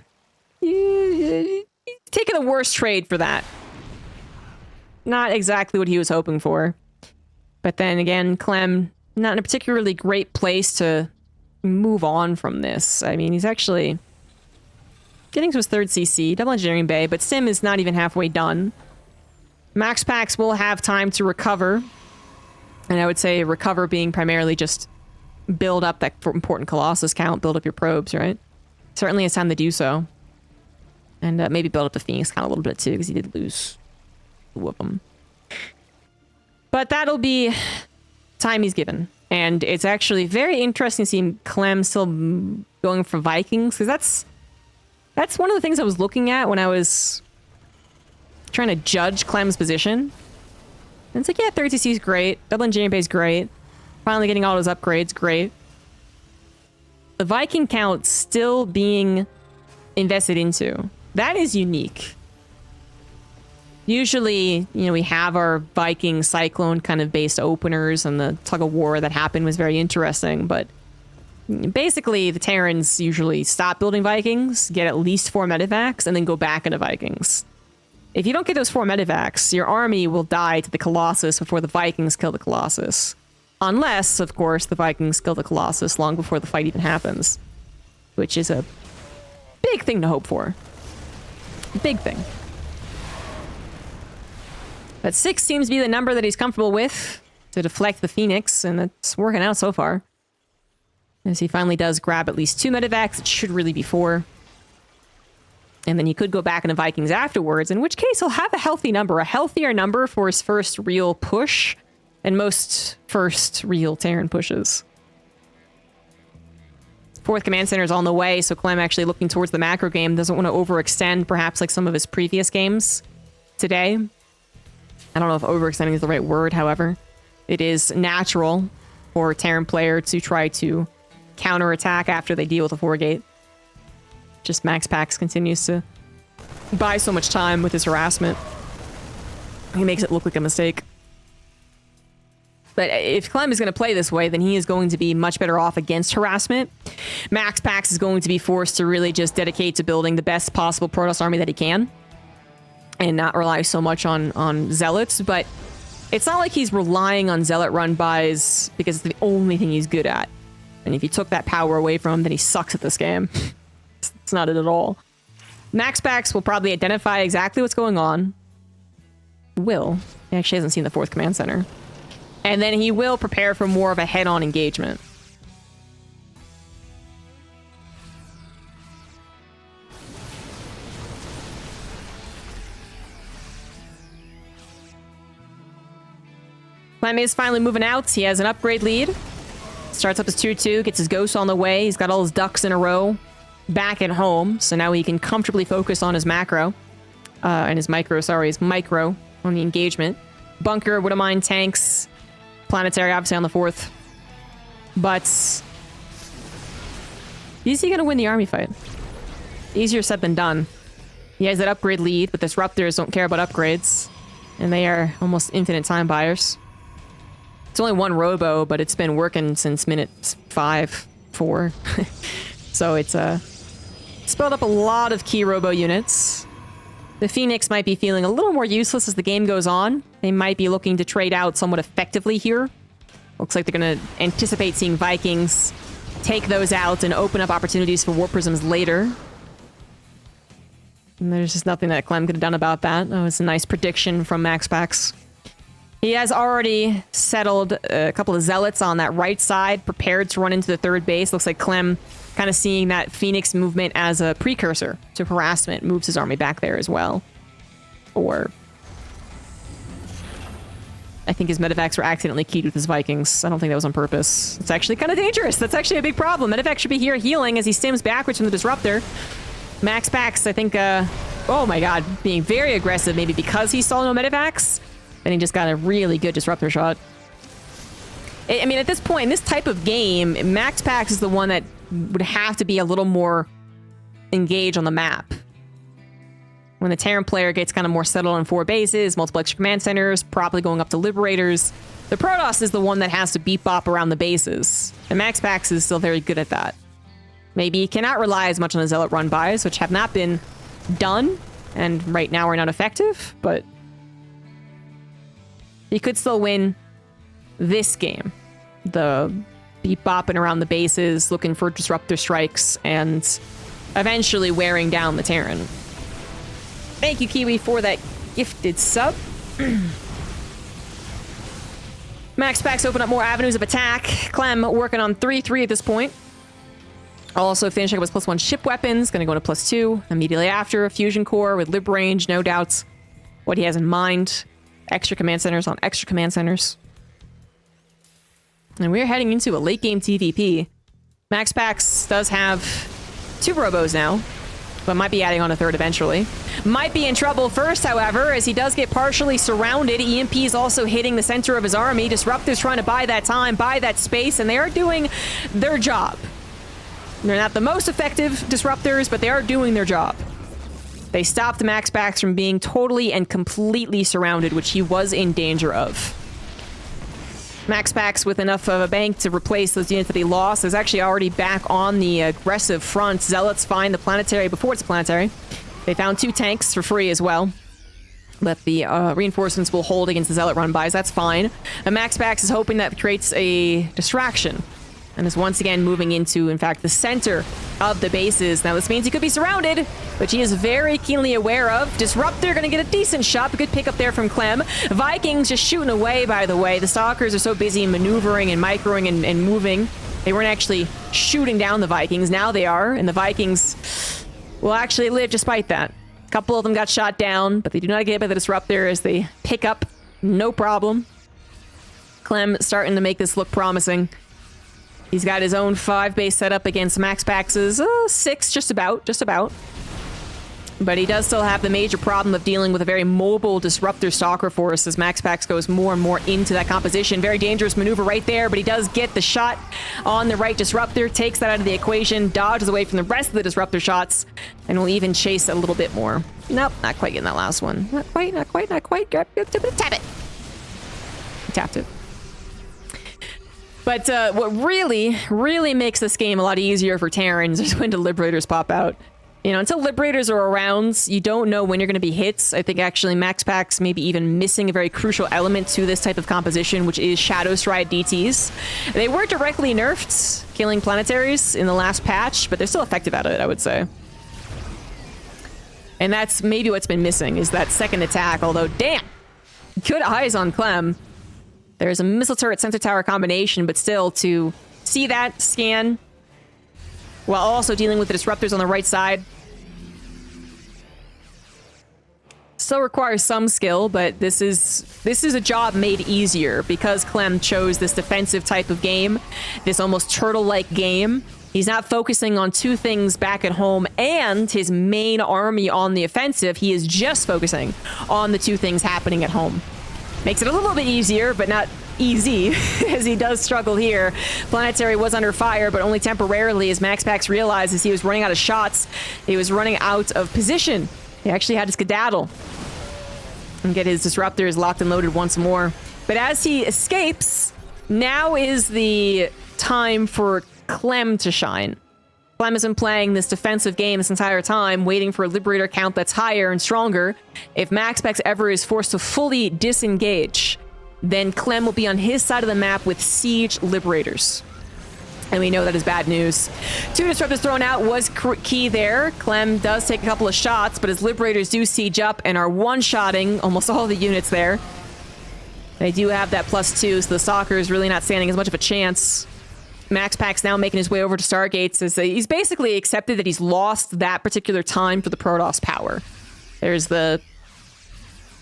taking a worse trade for that. Not exactly what he was hoping for. But then again, Clem, not in a particularly great place to move on from this. I mean, he's actually getting to his 3rd CC, double engineering bay, but Sim is not even halfway done. MaxPax will have time to recover. And I would say recover being primarily just build up that important Colossus count, build up your probes, right? Certainly it's time to do so. And maybe build up the Phoenix count a little bit too, because he did lose 2 of them. But that'll be time he's given. And it's actually very interesting seeing Clem still going for Vikings, because that's one of the things I was looking at when I was trying to judge Clem's position. And it's like, yeah, 30cc is great. Double engineering bay is great. Finally getting all those upgrades, great. The Viking count still being invested into. That is unique. Usually, you know, we have our Viking Cyclone kind of based openers, and the tug of war that happened was very interesting, but basically the Terrans usually stop building Vikings, get at least 4 medevacs, and then go back into Vikings. If you don't get those 4 medevacs, your army will die to the Colossus before the Vikings kill the Colossus. Unless, of course, the Vikings kill the Colossus long before the fight even happens. Which is a big thing to hope for. Big thing. But 6 seems to be the number that he's comfortable with to deflect the Phoenix, and it's working out so far. As he finally does grab at least 2 medevacs, it should really be 4. And then he could go back into Vikings afterwards, in which case he'll have a healthy number, a healthier number for his first real push than most first real Terran pushes. 4th command center is on the way, so Clem actually looking towards the macro game, doesn't want to overextend, perhaps like some of his previous games today. I don't know if overextending is the right word, however. It is natural for a Terran player to try to counterattack after they deal with a 4-gate. Just MaxPax continues to buy so much time with his harassment. He makes it look like a mistake. But if Clem is going to play this way, then he is going to be much better off against harassment. MaxPax is going to be forced to really just dedicate to building the best possible Protoss army that he can. And not rely so much on Zealots. But it's not like he's relying on Zealot run buys because it's the only thing he's good at. And if you took that power away from him, then he sucks at this game. It's not it at all. MaxPax will probably identify exactly what's going on. He actually hasn't seen the 4th command center. And then he will prepare for more of a head-on engagement. Clem is finally moving out. He has an upgrade lead. Starts up his 2-2, gets his ghost on the way. He's got all his ducks in a row back at home. So now he can comfortably focus on his macro. And his micro on the engagement. Bunker, wouldn't mind tanks. Planetary, obviously, on the 4th. But is he going to win the army fight? Easier said than done. He has that upgrade lead, but disruptors don't care about upgrades. And they are almost infinite time buyers. It's only 1 robo, but it's been working since minute 5, 4. So it's spelled up a lot of key robo units. The Phoenix might be feeling a little more useless as the game goes on. They might be looking to trade out somewhat effectively here. Looks like they're going to anticipate seeing Vikings take those out and open up opportunities for Warp Prisms later. And there's just nothing that Clem could have done about that. That was a nice prediction from MaxPax. He has already settled a couple of Zealots on that right side, prepared to run into the third base. Looks like Clem kind of seeing that Phoenix movement as a precursor to harassment, moves his army back there as well. Or I think his medevacs were accidentally keyed with his Vikings. I don't think that was on purpose. It's actually kind of dangerous. That's actually a big problem. Medevac should be here healing as he stims backwards from the Disruptor. MaxPax, I think, oh my god, being very aggressive, maybe because he saw no medevacs. Then he just got a really good Disruptor shot. I mean, at this point, in this type of game, MaxPax is the one that would have to be a little more engaged on the map. When the Terran player gets kind of more settled on 4 bases, multiple extra command centers, probably going up to Liberators, the Protoss is the one that has to beep bop around the bases. And MaxPax is still very good at that. Maybe he cannot rely as much on the Zealot run-bys, which have not been done, and right now are not effective, but he could still win this game. The beep bopping around the bases, looking for Disruptor strikes, and eventually wearing down the Terran. Thank you, Kiwi, for that gifted sub. MaxPax open up more avenues of attack. Clem working on 3-3 at this point. Also finishing up with +1 ship weapons. Going to go to +2 immediately after. Fusion core with lib range, no doubts what he has in mind. Extra command centers on extra command centers. And we're heading into a late game TvP. MaxPax does have 2 robos now, but might be adding on a 3rd eventually. Might be in trouble first, however, as he does get partially surrounded. EMP is also hitting the center of his army. Disruptors trying to buy that time, buy that space, and they are doing their job. They're not the most effective disruptors, but they are doing their job. They stopped MaxPax from being totally and completely surrounded, which he was in danger of. MaxPax with enough of a bank to replace those units that he lost is actually already back on the aggressive front. Zealots find the planetary before it's a planetary. They found 2 tanks for free as well. But the reinforcements will hold against the Zealot run-bys. That's fine. And MaxPax is hoping that creates a distraction. And is once again moving into, in fact, the center of the bases. Now, this means he could be surrounded, which he is very keenly aware of. Disruptor going to get a decent shot. A good pickup there from Clem. Vikings just shooting away, by the way. The Stalkers are so busy maneuvering and microing and moving. They weren't actually shooting down the Vikings. Now they are, and the Vikings will actually live despite that. A couple of them got shot down, but they do not get hit by the Disruptor as they pick up. No problem. Clem starting to make this look promising. He's got his own 5 base setup against MaxPax's 6, just about. But he does still have the major problem of dealing with a very mobile Disruptor Stalker force as MaxPax goes more and more into that composition. Very dangerous maneuver right there, but he does get the shot on the right Disruptor, takes that out of the equation, dodges away from the rest of the Disruptor shots, and will even chase a little bit more. Nope, not quite getting that last one. Not quite. Tap it. He tapped it. But what really makes this game a lot easier for Terrans is when the Liberators pop out. You know, until Liberators are around, you don't know when you're going to be hit. I think actually MaxPax may be even missing a very crucial element to this type of composition, which is Shadow Stride DTs. They were directly nerfed, killing planetaries in the last patch, but they're still effective at it, I would say. And that's maybe what's been missing, is that second attack, although, damn! Good eyes on Clem. There's a missile turret sensor tower combination, but still to see that scan while also dealing with the disruptors on the right side still requires some skill, but this is a job made easier because Clem chose this defensive type of game, this almost turtle-like game. He's not focusing on 2 things back at home and his main army on the offensive. He is just focusing on the 2 things happening at home. Makes it a little bit easier, but not easy, as he does struggle here. Planetary was under fire, but only temporarily, as MaxPax realizes he was running out of shots. He was running out of position. He actually had to skedaddle and get his disruptors locked and loaded once more. But as he escapes, now is the time for Clem to shine. Clem has been playing this defensive game this entire time, waiting for a Liberator count that's higher and stronger. If MaxPax ever is forced to fully disengage, then Clem will be on his side of the map with Siege Liberators. And we know that is bad news. 2 disruptors thrown out was key there. Clem does take a couple of shots, but his Liberators do siege up and are one-shotting almost all the units there. They do have that +2, so the Soccer is really not standing as much of a chance. MaxPax now making his way over to Stargates. As he's basically accepted that he's lost that particular time for the Protoss power. There's the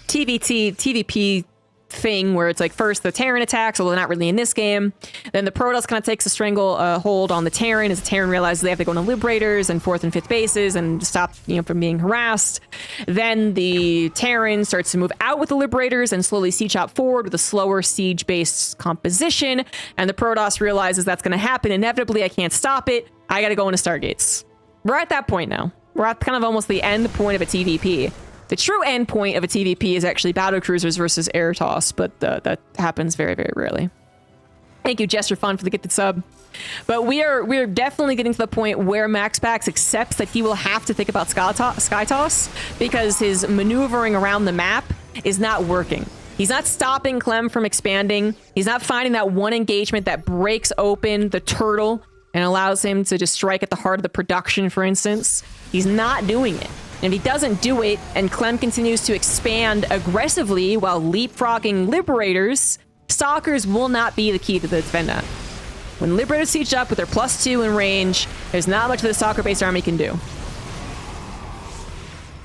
TvP thing where it's like first the Terran attacks, although not really in this game. Then the Protoss kind of takes a hold on the Terran as the Terran realizes they have to go into Liberators and 4th and 5th bases and stop, from being harassed. Then the Terran starts to move out with the Liberators and slowly siege out forward with a slower siege-based composition. And the Protoss realizes that's going to happen inevitably. I can't stop it. I got to go into Stargates. We're at that point now. We're at kind of almost the end point of a TvP. The true end point of a TvP is actually battlecruisers versus air toss, but that happens very, very rarely. Thank you, Jester Fun, for the gifted sub. But we're definitely getting to the point where MaxPax accepts that he will have to think about sky toss because his maneuvering around the map is not working. He's not stopping Clem from expanding. He's not finding that one engagement that breaks open the turtle and allows him to just strike at the heart of the production, for instance. He's not doing it. And if he doesn't do it, and Clem continues to expand aggressively while leapfrogging Liberators, Stalkers will not be the key to the defend that. When Liberators siege up with their +2 in range, there's not much that the Stalker-based army can do.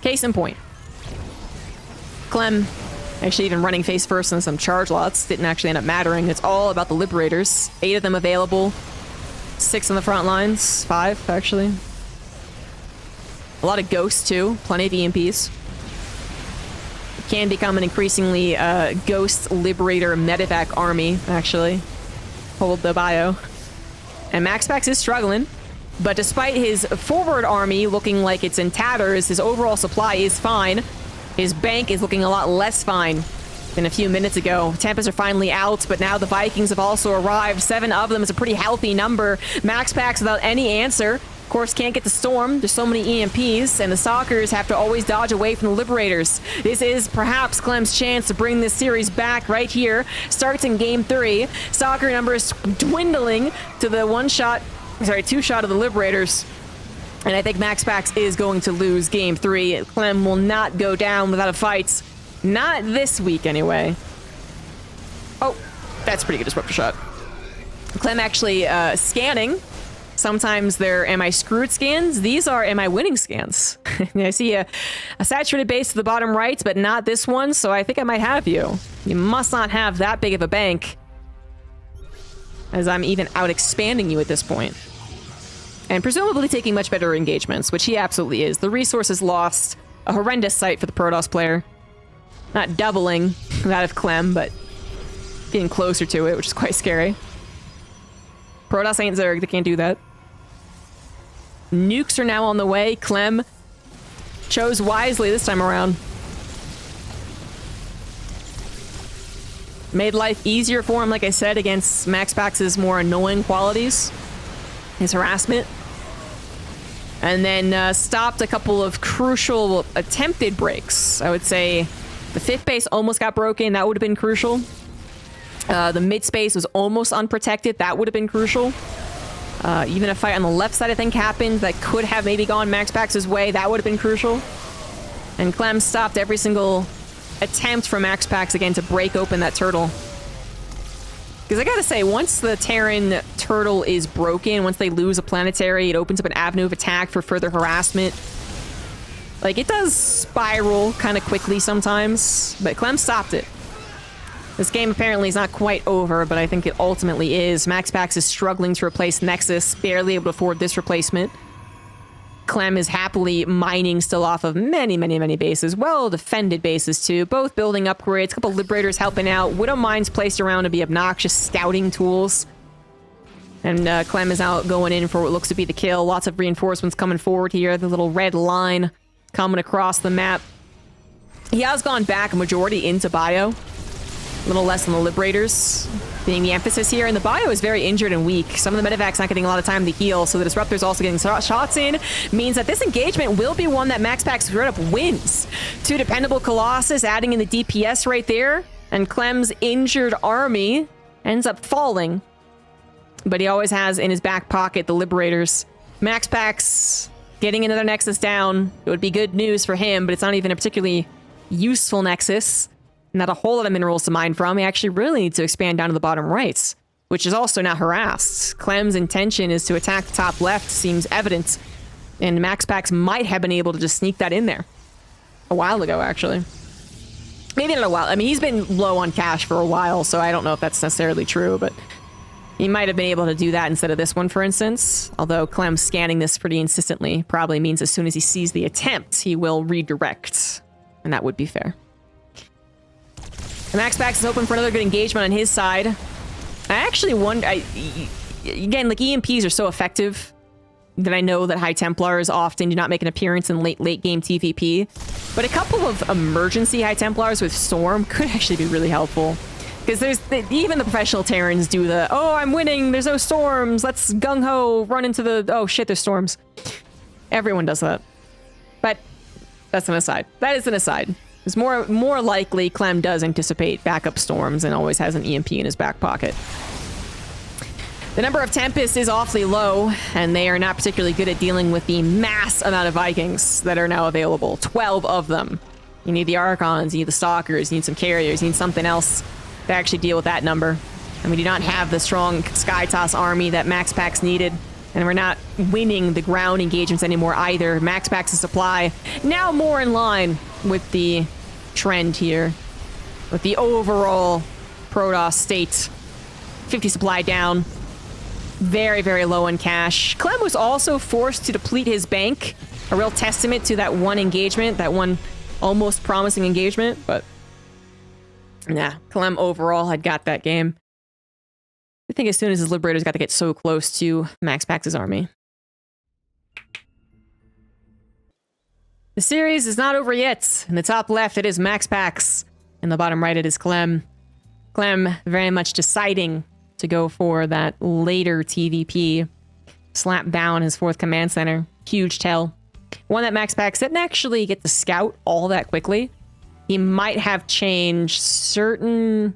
Case in point. Clem, actually even running face first in some charge lots, didn't actually end up mattering. It's all about the Liberators. 8 of them available. 6 on the front lines. 5, actually. A lot of ghosts, too. Plenty of EMPs. It can become an increasingly ghost liberator medevac army, actually. Hold the bio. And MaxPax is struggling. But despite his forward army looking like it's in tatters, his overall supply is fine. His bank is looking a lot less fine than a few minutes ago. Tempests are finally out, but now the Vikings have also arrived. 7 of them is a pretty healthy number. MaxPax without any answer. Of course, can't get the Storm. There's so many EMPs, and the Stalkers have to always dodge away from the Liberators. This is perhaps Clem's chance to bring this series back right here. Starts in Game 3. Stalker numbers dwindling to the 2-shot of the Liberators. And I think MaxPax is going to lose Game 3. Clem will not go down without a fight. Not this week, anyway. Oh, that's a pretty good disruptor shot. Clem actually scanning. Sometimes they're am I screwed scans. These are am I winning scans. I see a saturated base to the bottom right, but not this one, so I think I might have you. You must not have that big of a bank, as I'm even out expanding you at this point. And presumably taking much better engagements, which he absolutely is. The resources lost. A horrendous sight for the Protoss player. Not doubling that of Clem, but getting closer to it, which is quite scary. Protoss ain't Zerg, they can't do that. Nukes are now on the way. Clem chose wisely this time around. Made life easier for him, like I said, against MaxPax's more annoying qualities. His harassment. And then stopped a couple of crucial attempted breaks. I would say the 5th base almost got broken. That would have been crucial. The mid space was almost unprotected. That would have been crucial. Even a fight on the left side, I think, happened that could have maybe gone MaxPax's way. That would have been crucial. And Clem stopped every single attempt from MaxPax again to break open that turtle. Because I gotta say, once the Terran turtle is broken, once they lose a planetary, it opens up an avenue of attack for further harassment. Like, it does spiral kind of quickly sometimes, but Clem stopped it. This game apparently is not quite over, but I think it ultimately is. MaxPax is struggling to replace Nexus, barely able to afford this replacement. Clem is happily mining still off of many, many, many bases. Well-defended bases, too. Both building upgrades, a couple Liberators helping out. Widow Mines placed around to be obnoxious scouting tools. And Clem is out going in for what looks to be the kill. Lots of reinforcements coming forward here. The little red line coming across the map. He has gone back a majority into bio. A little less on the Liberators being the emphasis here, and the bio is very injured and weak. Some of the medevac's not getting a lot of time to heal, so the Disruptor's also getting shots in. Means that this engagement will be one that MaxPax straight up wins. 2 dependable Colossus adding in the DPS right there. And Clem's injured army ends up falling. But he always has in his back pocket the Liberators. MaxPax getting another Nexus down. It would be good news for him, but it's not even a particularly useful Nexus. Not a whole lot of minerals to mine from. He actually really needs to expand down to the bottom right, which is also now harassed. Clem's intention is to attack the top left, seems evident. And MaxPax might have been able to just sneak that in there. A while ago, actually. Maybe not a while. I mean, he's been low on cash for a while, so I don't know if that's necessarily true, but he might have been able to do that instead of this one, for instance. Although Clem scanning this pretty insistently probably means as soon as he sees the attempt, he will redirect. And that would be fair. And MaxPax is open for another good engagement on his side. I actually wonder... again, like, EMPs are so effective that I know that High Templars often do not make an appearance in late game TvP. But a couple of emergency High Templars with Storm could actually be really helpful. Because even the professional Terrans do the, oh, I'm winning, there's no storms, let's gung-ho, run into the, oh shit, there's storms. Everyone does that. But that's an aside. That is an aside. It's more likely Clem does anticipate backup storms and always has an EMP in his back pocket. The number of Tempests is awfully low, and they are not particularly good at dealing with the mass amount of Vikings that are now available. 12 of them. You need the Archons, you need the Stalkers, you need some Carriers, you need something else to actually deal with that number. And we do not have the strong Sky Toss army that MaxPax needed. And we're not winning the ground engagements anymore either. MaxPax's supply now more in line with the trend here. With the overall Protoss state. 50 supply down. Very, very low in cash. Clem was also forced to deplete his bank. A real testament to that one engagement. That one almost promising engagement. But nah, Clem overall had got that game. I think as soon as his Liberators got to get so close to MaxPax's army. The series is not over yet. In the top left, it is MaxPax. In the bottom right, it is Clem. Clem very much deciding to go for that later TvP. Slap down his 4th command center. Huge tell. One that MaxPax didn't actually get to scout all that quickly. He might have changed certain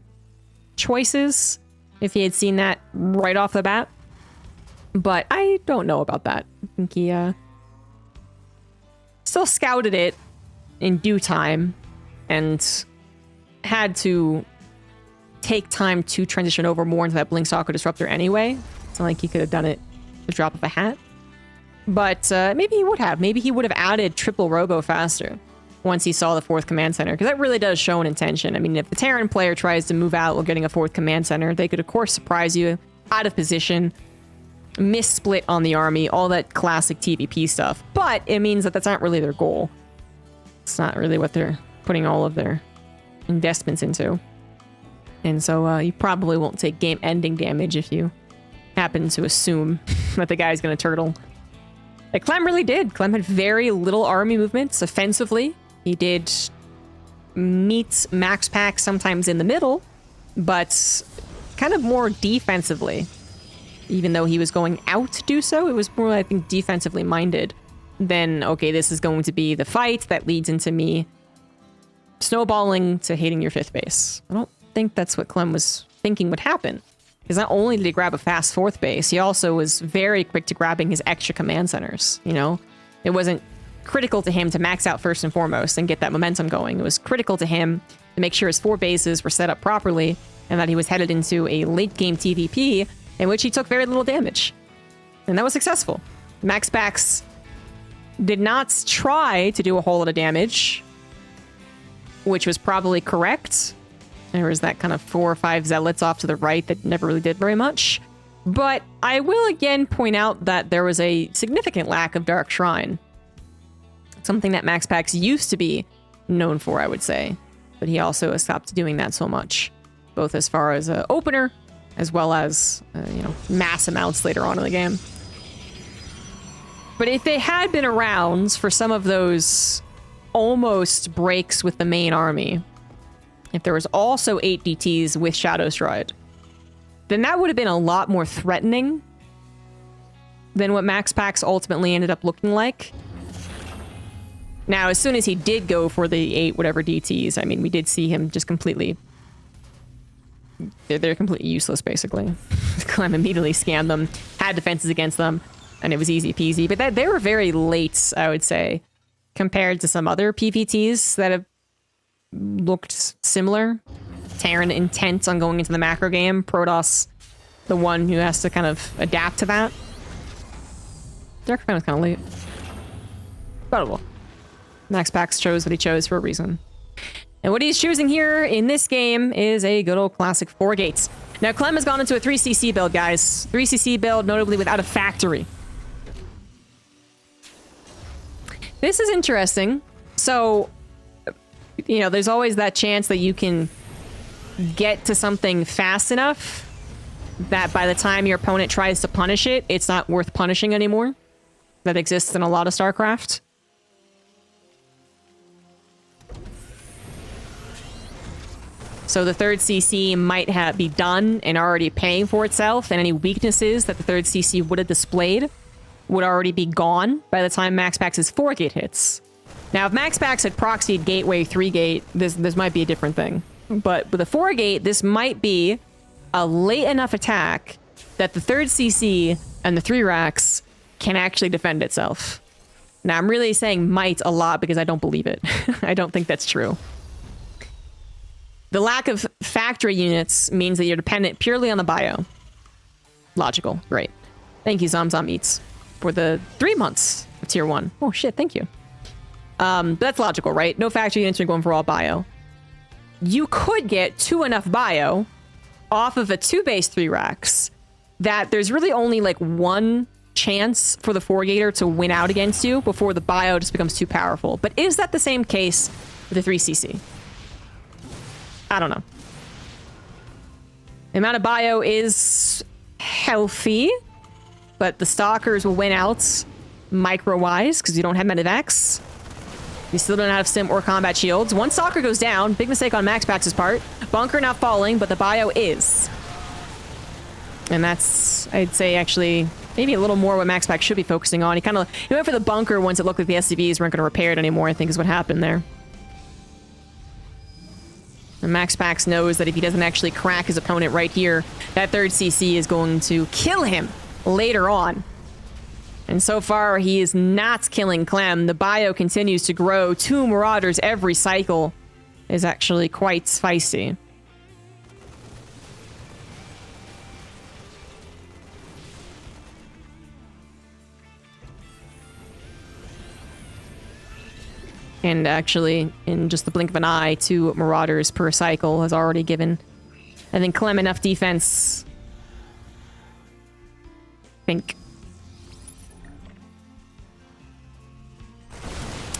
choices if he had seen that right off the bat. But I don't know about that. I think he still scouted it in due time and had to take time to transition over more into that Blink Stalker Disruptor anyway. It's not like he could have done it with a drop of a hat. But maybe he would have. Maybe he would have added triple Robo faster once he saw the 4th command center, because that really does show an intention. I mean, if the Terran player tries to move out while getting a 4th command center, they could, of course, surprise you out of position, miss-split on the army, all that classic TvP stuff. But it means that that's not really their goal. It's not really what they're putting all of their investments into. And so you probably won't take game-ending damage if you happen to assume that the guy's going to turtle. Like Clem really did. Clem had very little army movements offensively. He did meet MaxPax sometimes in the middle, but kind of more defensively. Even though he was going out to do so, it was more, I think, defensively minded than, okay, this is going to be the fight that leads into me snowballing to hating your 5th base. I don't think that's what Clem was thinking would happen. Because not only did he grab a fast 4th base, he also was very quick to grabbing his extra command centers, you know? It wasn't critical to him to max out first and foremost and get that momentum going. It was critical to him to make sure his 4 bases were set up properly and that he was headed into a late game TvP in which he took very little damage. And that was successful. MaxPax did not try to do a whole lot of damage, which was probably correct. There was that kind of 4 or 5 zealots off to the right that never really did very much. But I will again point out that there was a significant lack of Dark Shrine. Something that MaxPax used to be known for, I would say. But he also has stopped doing that so much. Both as far as an opener, as well as, mass amounts later on in the game. But if they had been around for some of those almost breaks with the main army, if there was also 8 DTs with Shadow Stride, then that would have been a lot more threatening than what MaxPax ultimately ended up looking like. Now, as soon as he did go for the 8 whatever DTs, I mean, we did see him just completely they're completely useless, basically. Clem immediately scanned them, had defenses against them, and it was easy peasy. But they were very late, I would say, compared to some other PVTs that have looked similar. Terran intent on going into the macro game. Protoss, the one who has to kind of adapt to that. Dark Fan was kind of late. Incredible. MaxPax chose what he chose for a reason. And what he's choosing here in this game is a good old classic 4 gates. Now, Clem has gone into a 3cc build, guys. 3cc build, notably without a factory. This is interesting. So, you know, there's always that chance that you can get to something fast enough that by the time your opponent tries to punish it, it's not worth punishing anymore. That exists in a lot of StarCraft. So the third CC might be done and already paying for itself, and any weaknesses that the third CC would have displayed would already be gone by the time MaxPax's 4 gate hits. Now, if MaxPax had proxied Gateway 3 gate, this might be a different thing. But with the 4 gate, this might be a late enough attack that the third CC and the 3 racks can actually defend itself. Now, I'm really saying might a lot because I don't believe it. I don't think that's true. The lack of factory units means that you're dependent purely on the bio. Logical. Great. Thank you, Zom Eats, for the 3 months of tier 1. Oh, shit. Thank you. But that's logical, right? No factory units are going for all bio. You could get to enough bio off of a 2 base 3 racks that there's really only like one chance for the 4-gater to win out against you before the bio just becomes too powerful. But is that the same case with the 3cc? I don't know. The amount of bio is healthy, but the stalkers will win out micro-wise because you don't have Medivacs. You still don't have sim or combat shields. One stalker goes down. Big mistake on MaxPax's part. Bunker not falling, but the bio is. And that's, I'd say, actually, maybe a little more what MaxPax should be focusing on. He went for the bunker once it looked like the SCVs weren't going to repair it anymore, I think is what happened there. And MaxPax knows that if he doesn't actually crack his opponent right here, that third CC is going to kill him later on. And so far, he is not killing Clem. The bio continues to grow. 2 Marauders every cycle is actually quite feisty. And actually, in just the blink of an eye, 2 Marauders per cycle has already given, I think, Clem enough defense. I think.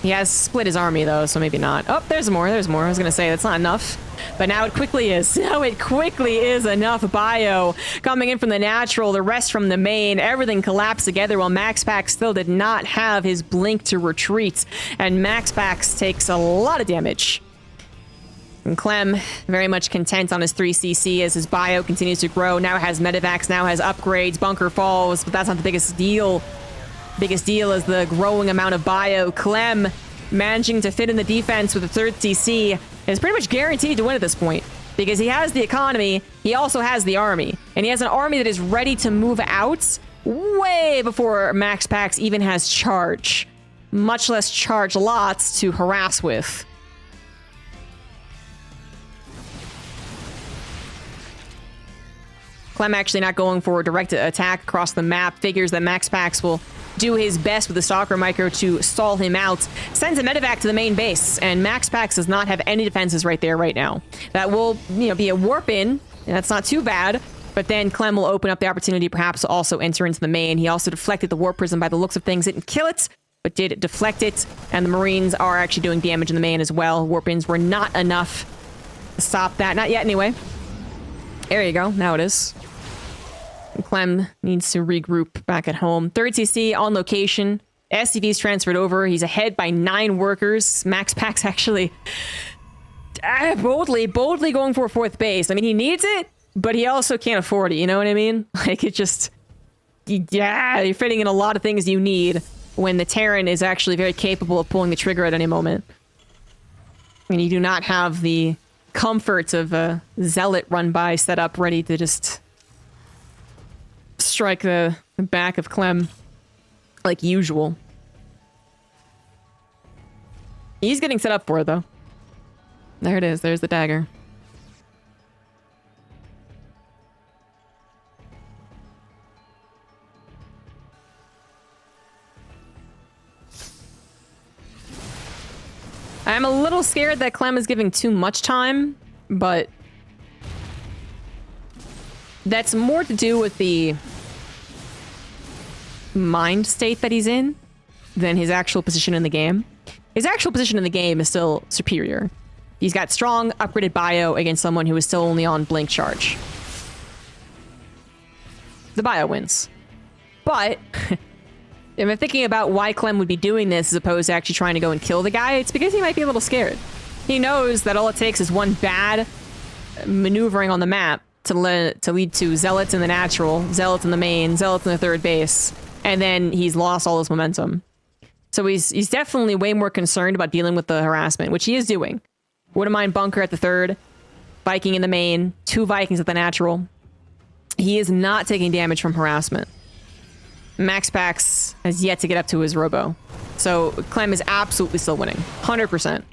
He has split his army, though, so maybe not. Oh, there's more, there's more. I was going to say, that's not enough. But now it quickly is. Now it quickly is enough bio. Coming in from the natural, the rest from the main. Everything collapsed together while MaxPax still did not have his blink to retreat. And MaxPax takes a lot of damage. And Clem, very much content on his 3cc as his bio continues to grow. Now has Medivacs, now has upgrades. Bunker falls, but that's not the biggest deal. Biggest deal is the growing amount of bio. Clem managing to fit in the defense with the third CC is pretty much guaranteed to win at this point because he has the economy, he also has the army, and he has an army that is ready to move out way before MaxPax even has charge, much less charge lots to harass with. Clem actually not going for a direct attack across the map, figures that MaxPax will do his best with the Stalker Micro to stall him out, sends a medevac to the main base, and MaxPax does not have any defenses right there right now. That will, be a warp in, and that's not too bad, but then Clem will open up the opportunity perhaps to also enter into the main. He also deflected the warp prism by the looks of things. Didn't kill it, but did deflect it, and the Marines are actually doing damage in the main as well. Warp ins were not enough to stop that. Not yet, anyway. There you go. Now it is. Clem needs to regroup back at home. Third CC on location. SCV's transferred over. He's ahead by 9 workers. MaxPax actually boldly going for a 4th base. I mean, he needs it, but he also can't afford it. You know what I mean? Like, it just... Yeah, you're fitting in a lot of things you need when the Terran is actually very capable of pulling the trigger at any moment. I mean, you do not have the comfort of a Zealot run by set up ready to just strike the back of Clem like usual. He's getting set up for it, though. There it is. There's the dagger. I'm a little scared that Clem is giving too much time, but that's more to do with the mind state that he's in than his actual position in the game. His actual position in the game is still superior. He's got strong, upgraded bio against someone who is still only on blink charge. The bio wins. But if I'm thinking about why Clem would be doing this as opposed to actually trying to go and kill the guy, it's because he might be a little scared. He knows that all it takes is one bad maneuvering on the map to lead to Zealots in the natural, Zealots in the main, Zealots in the third base, and then he's lost all his momentum. So he's definitely way more concerned about dealing with the harassment, which he is doing. Wouldn't mind bunker at the third, Viking in the main, 2 Vikings at the natural. He is not taking damage from harassment. MaxPax has yet to get up to his robo. So Clem is absolutely still winning. 100%.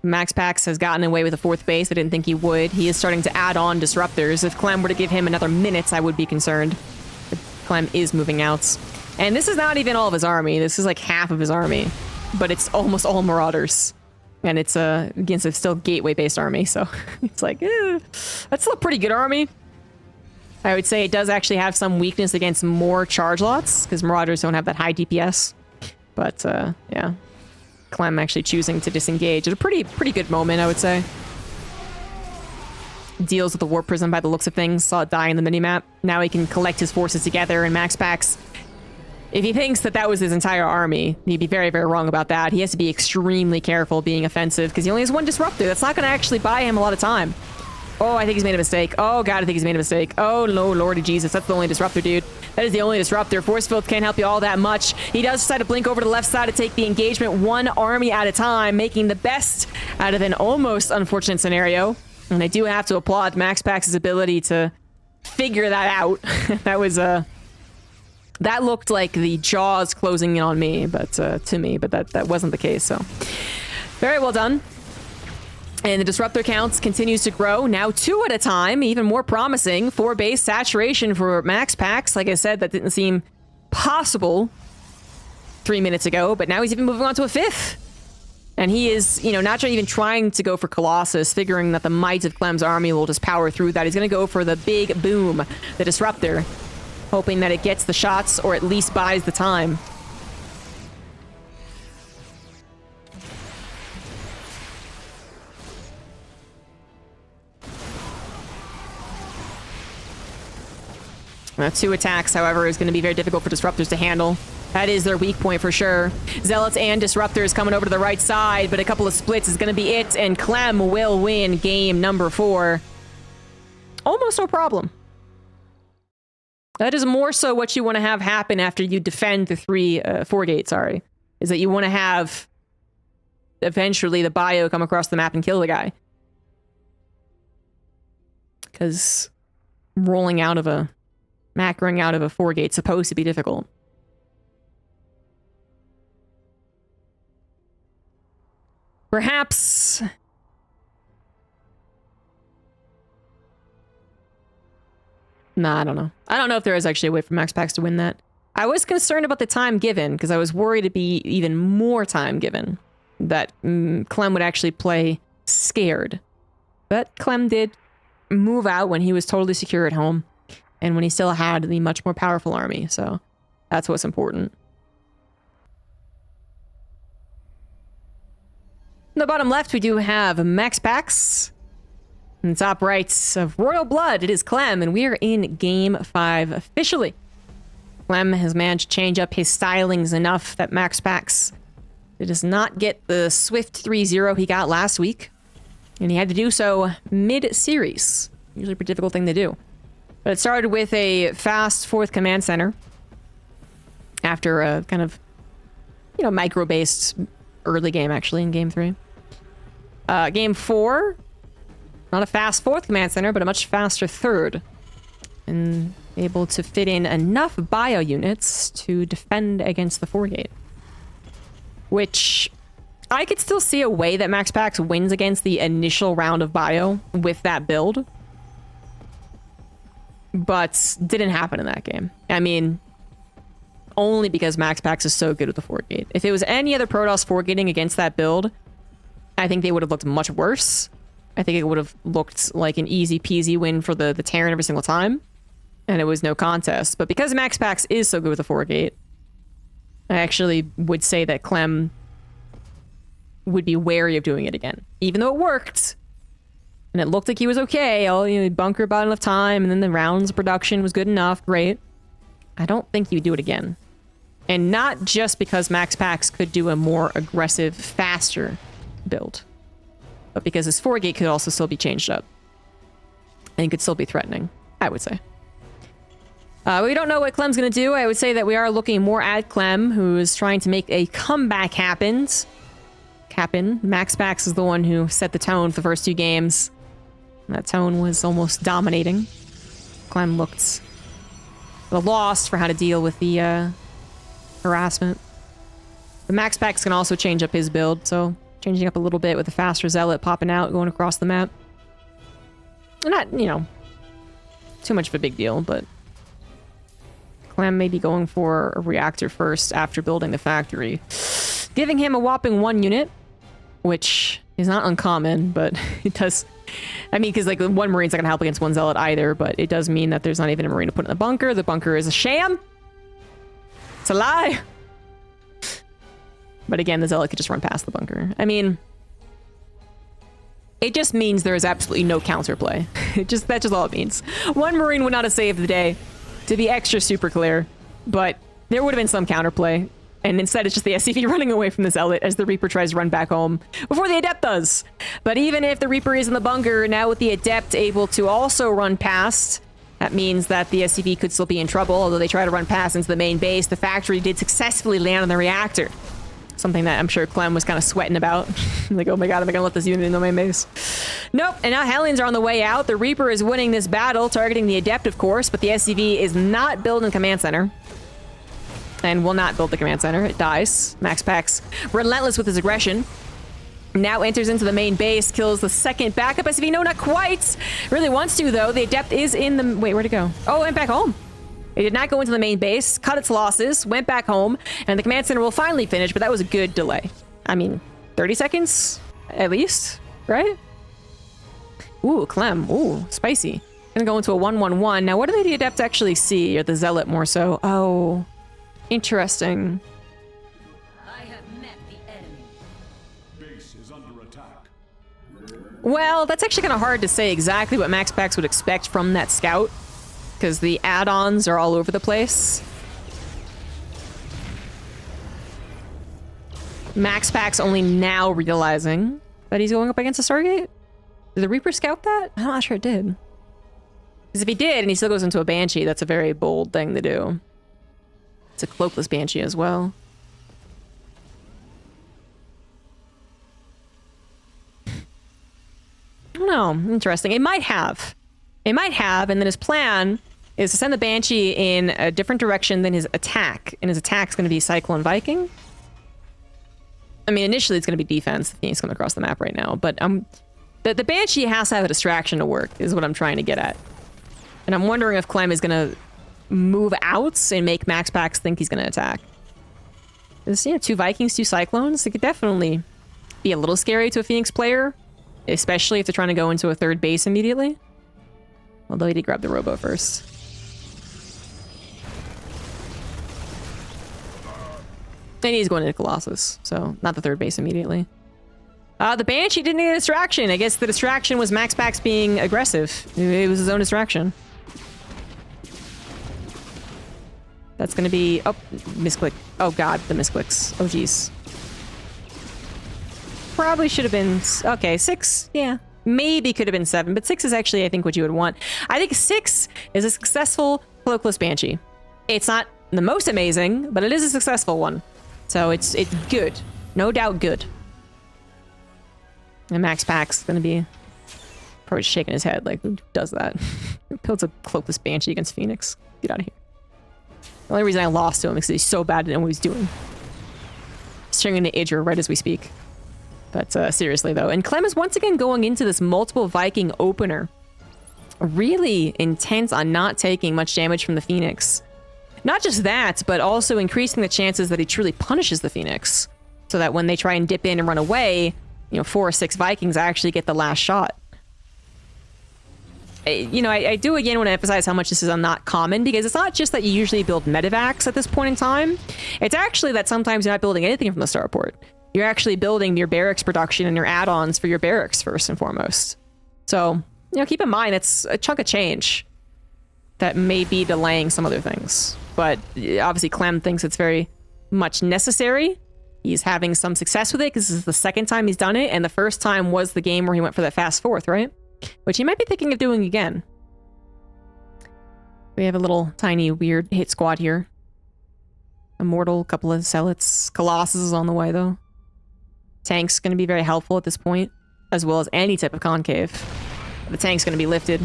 MaxPax has gotten away with a 4th base. I didn't think he would. He is starting to add on disruptors. If Clem were to give him another minute, I would be concerned. But Clem is moving out. And this is not even all of his army. This is like half of his army. But it's almost all Marauders. And it's against a still gateway-based army. So it's like, that's still a pretty good army. I would say it does actually have some weakness against more charge lots, because Marauders don't have that high DPS. But, yeah. Clem actually choosing to disengage at a pretty good moment, I would say. Deals with the Warp Prism by the looks of things. Saw it die in the minimap. Now he can collect his forces together, and MaxPax, if he thinks that that was his entire army, he'd be very, very wrong about that. He has to be extremely careful being offensive, because he only has 1 Disruptor. That's not going to actually buy him a lot of time. Oh, I think he's made a mistake. Oh, God, I think he's made a mistake. Oh, no, Lordy Jesus. That's the only Disruptor, dude. That is the only Disruptor. Force Field can't help you all that much. He does decide to blink over to the left side to take the engagement 1 army at a time, making the best out of an almost unfortunate scenario. And I do have to applaud MaxPax's ability to figure that out. That was, that looked like the jaws closing in on me, but, to me, but that wasn't the case, so. Very well done. And the Disruptor counts continues to grow, now 2 at a time, even more promising. 4 base saturation for MaxPax. Like I said, that didn't seem possible 3 minutes ago, but now he's even moving on to a 5th. And he is, you know, not even trying to go for Colossus, figuring that the might of Clem's army will just power through that. He's going to go for the big boom, the Disruptor, hoping that it gets the shots or at least buys the time. Two attacks, however, is going to be very difficult for Disruptors to handle. That is their weak point for sure. Zealots and Disruptors coming over to the right side, but a couple of splits is going to be it, and Clem will win game number 4. Almost no problem. That is more so what you want to have happen after you defend the 4 gate, sorry. Is that you want to have eventually the bio come across the map and kill the guy. Because macroing out of a 4 gate is supposed to be difficult. Perhaps nah, I don't know. I don't know if there is actually a way for MaxPax to win that. I was concerned about the time given, because I was worried it'd be even more time given. That Clem would actually play scared. But Clem did move out when he was totally secure at home. And when he still had the much more powerful army, so that's what's important. In the bottom left, we do have MaxPax. In the top right of Royal Blood, it is Clem, and we are in game 5 officially. Clem has managed to change up his stylings enough that MaxPax does not get the swift 3-0 he got last week. And he had to do so mid-series. Usually a pretty difficult thing to do. But it started with a fast 4th command center after a kind of, you know, micro-based early game, actually, in game 3. Game 4, not a fast 4th command center, but a much faster 3rd. And able to fit in enough bio units to defend against the 4-gate. Which I could still see a way that MaxPax wins against the initial round of bio with that build. But didn't happen in that game. I mean, only because MaxPax is so good with the 4-gate. If it was any other Protoss 4-gating against that build, I think they would have looked much worse. I think it would have looked like an easy peasy win for the Terran every single time. And it was no contest. But because MaxPax is so good with the 4-gate, I actually would say that Clem would be wary of doing it again. Even though it worked, and it looked like he was okay, he bunkered about enough time, and then the rounds of production was good enough, great. I don't think he would do it again. And not just because MaxPax could do a more aggressive, faster build, but because his 4-gate could also still be changed up. And could still be threatening, I would say. We don't know what Clem's going to do. I would say that we are looking more at Clem, who is trying to make a comeback happen. MaxPax is the one who set the tone for the first 2 games. And that tone was almost dominating. Clem looked lost for how to deal with the harassment. The MaxPax can also change up his build, so changing up a little bit with a faster Zealot popping out, going across the map. Not, too much of a big deal, but Clem may be going for a reactor first after building the factory. Giving him a whopping 1 unit, which is not uncommon, but it does... I mean, because, 1 Marine's not going to help against 1 Zealot either, but it does mean that there's not even a Marine to put in the bunker. The bunker is a sham. It's a lie. But again, the Zealot could just run past the bunker. I mean... It just means there is absolutely no counterplay. That's just all it means. 1 Marine would not have saved the day, to be extra super clear, but there would have been some counterplay. And instead, it's just the SCV running away from the Zealot as the Reaper tries to run back home before the Adept does. But even if the Reaper is in the bunker, now with the Adept able to also run past, that means that the SCV could still be in trouble, although they try to run past into the main base. The factory did successfully land on the reactor. Something that I'm sure Clem was kind of sweating about. Like, oh my god, am I going to let this unit in the main base? Nope, and now Hellions are on the way out. The Reaper is winning this battle, targeting the Adept, of course, but the SCV is not building Command Center. And will not build the Command Center. It dies. MaxPax, relentless with his aggression, now enters into the main base, kills the second backup SCV. No, not quite. Really wants to, though. The Adept is in the... Wait, where'd it go? Oh, it went back home. It did not go into the main base, cut its losses, went back home, and the Command Center will finally finish, but that was a good delay. I mean, 30 seconds? At least, right? Ooh, Clem. Ooh, spicy. Gonna go into a 1-1-1. Now, what do the Adept actually see? Or the Zealot more so? Oh, interesting. I have met the enemy. Base is under attack. Well, that's actually kind of hard to say exactly what MaxPax would expect from that scout, because the add-ons are all over the place. MaxPax only now realizing that he's going up against a Stargate? Did the Reaper scout that? I'm not sure it did. Because if he did, and he still goes into a Banshee, that's a very bold thing to do. It's a cloakless Banshee as well. I don't know. Interesting. It might have. It might have, and then his plan is to send the Banshee in a different direction than his attack. And his attack's going to be Cyclone Viking. I mean, initially it's going to be defense. The Phoenix coming across the map right now. But the Banshee has to have a distraction to work, is what I'm trying to get at. And I'm wondering if Clem is going to move out and make MaxPax think he's going to attack. There's, 2 Vikings, 2 Cyclones. It could definitely be a little scary to a Phoenix player, especially if they're trying to go into a 3rd base immediately. Although he did grab the Robo first. And he's going into Colossus, so not the 3rd base immediately. The Banshee didn't need a distraction. I guess the distraction was MaxPax being aggressive. It was his own distraction. That's going to be... Oh, misclick. Oh god, the misclicks. Oh jeez. Probably should have been... Okay, 6. Yeah. Maybe could have been 7, but 6 is actually, I think, what you would want. I think 6 is a successful cloakless Banshee. It's not the most amazing, but it is a successful one. So it's good. No doubt good. And MaxPax gonna be probably shaking his head like, who does that? Who builds a cloakless Banshee against Phoenix? Get out of here. The only reason I lost to him is because he's so bad at what he's doing. He's turning into Idra right as we speak. But seriously though, and Clem is once again going into this multiple Viking opener. Really intent on not taking much damage from the Phoenix. Not just that, but also increasing the chances that he truly punishes the Phoenix. So that when they try and dip in and run away, you know, 4 or 6 Vikings actually get the last shot. I do again want to emphasize how much this is not common, because it's not just that you usually build medevacs at this point in time. It's actually that sometimes you're not building anything from the starport. You're actually building your barracks production and your add-ons for your barracks first and foremost. So, keep in mind, it's a chunk of change that may be delaying some other things. But obviously Clem thinks it's very much necessary. He's having some success with it because this is the second time he's done it, and the first time was the game where he went for that fast fourth, right? Which he might be thinking of doing again. We have a little tiny weird hit squad here. Immortal, couple of Zealots. Colossus is on the way though. Tank's going to be very helpful at this point, as well as any type of concave. The tank's going to be lifted.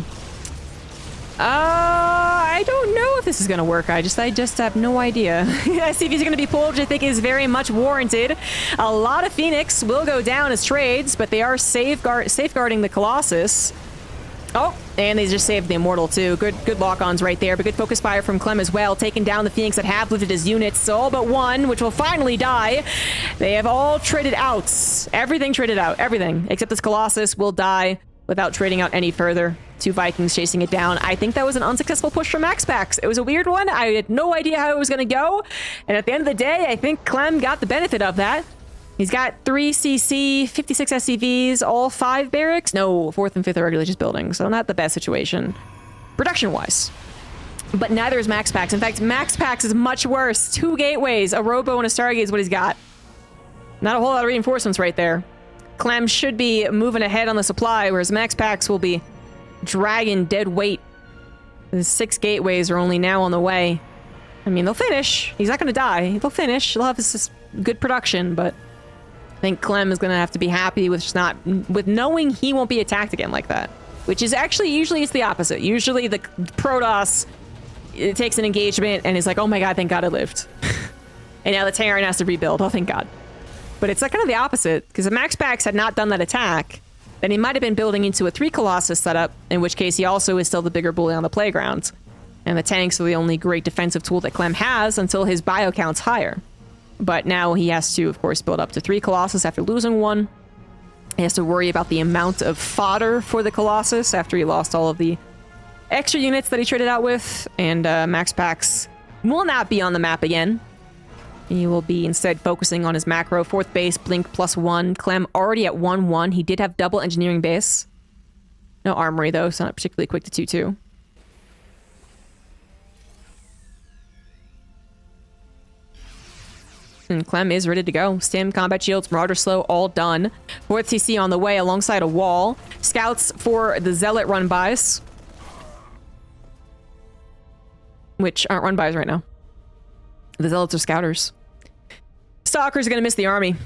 I don't know if this is going to work. I just have no idea. SCVs are going to be pulled, which I think is very much warranted. A lot of Phoenix will go down as trades, but they are safeguarding the Colossus. Oh, and they just saved the Immortal too. Good lock-ons right there, but good focus fire from Clem as well, taking down the Phoenix that have lifted his units. All but one, which will finally die. They have all traded out. Everything traded out. Everything. Except this Colossus will die without trading out any further. 2 Vikings chasing it down. I think that was an unsuccessful push from MaxPax. It was a weird one. I had no idea how it was going to go. And at the end of the day, I think Clem got the benefit of that. He's got 3 CC, 56 SCVs, all 5 barracks. No, 4th and 5th are regularly just building, so not the best situation production-wise. But neither is MaxPax. In fact, MaxPax is much worse. 2 gateways, a robo, and a Stargate is what he's got. Not a whole lot of reinforcements right there. Clem should be moving ahead on the supply, whereas MaxPax will be dragging dead weight. The 6 gateways are only now on the way. I mean, they'll finish. He's not going to die. They'll finish. He'll have this good production, but I think Clem is going to have to be happy with with knowing he won't be attacked again like that. Which is actually, usually it's the opposite. Usually the Protoss takes an engagement and is like, oh my god, thank god I lived. And now the Terran has to rebuild. Oh, thank god. But it's like kind of the opposite, because if MaxPax had not done that attack, then he might have been building into a 3 Colossus setup, in which case he also is still the bigger bully on the playground. And the tanks are the only great defensive tool that Clem has until his bio count's higher. But now he has to, of course, build up to 3 Colossus after losing 1. He has to worry about the amount of fodder for the Colossus after he lost all of the extra units that he traded out with. And MaxPax will not be on the map again. He will be instead focusing on his macro. 4th base, Blink +1. Clem already at 1-1. He did have double engineering base. No armory, though, so not particularly quick to 2-2. And Clem is ready to go. Stim, combat shields, Marauder slow, all done. 4th TC on the way alongside a wall. Scouts for the Zealot run-bys. Which aren't run-bys right now. The Zealots are scouters. Stalkers are going to miss the army.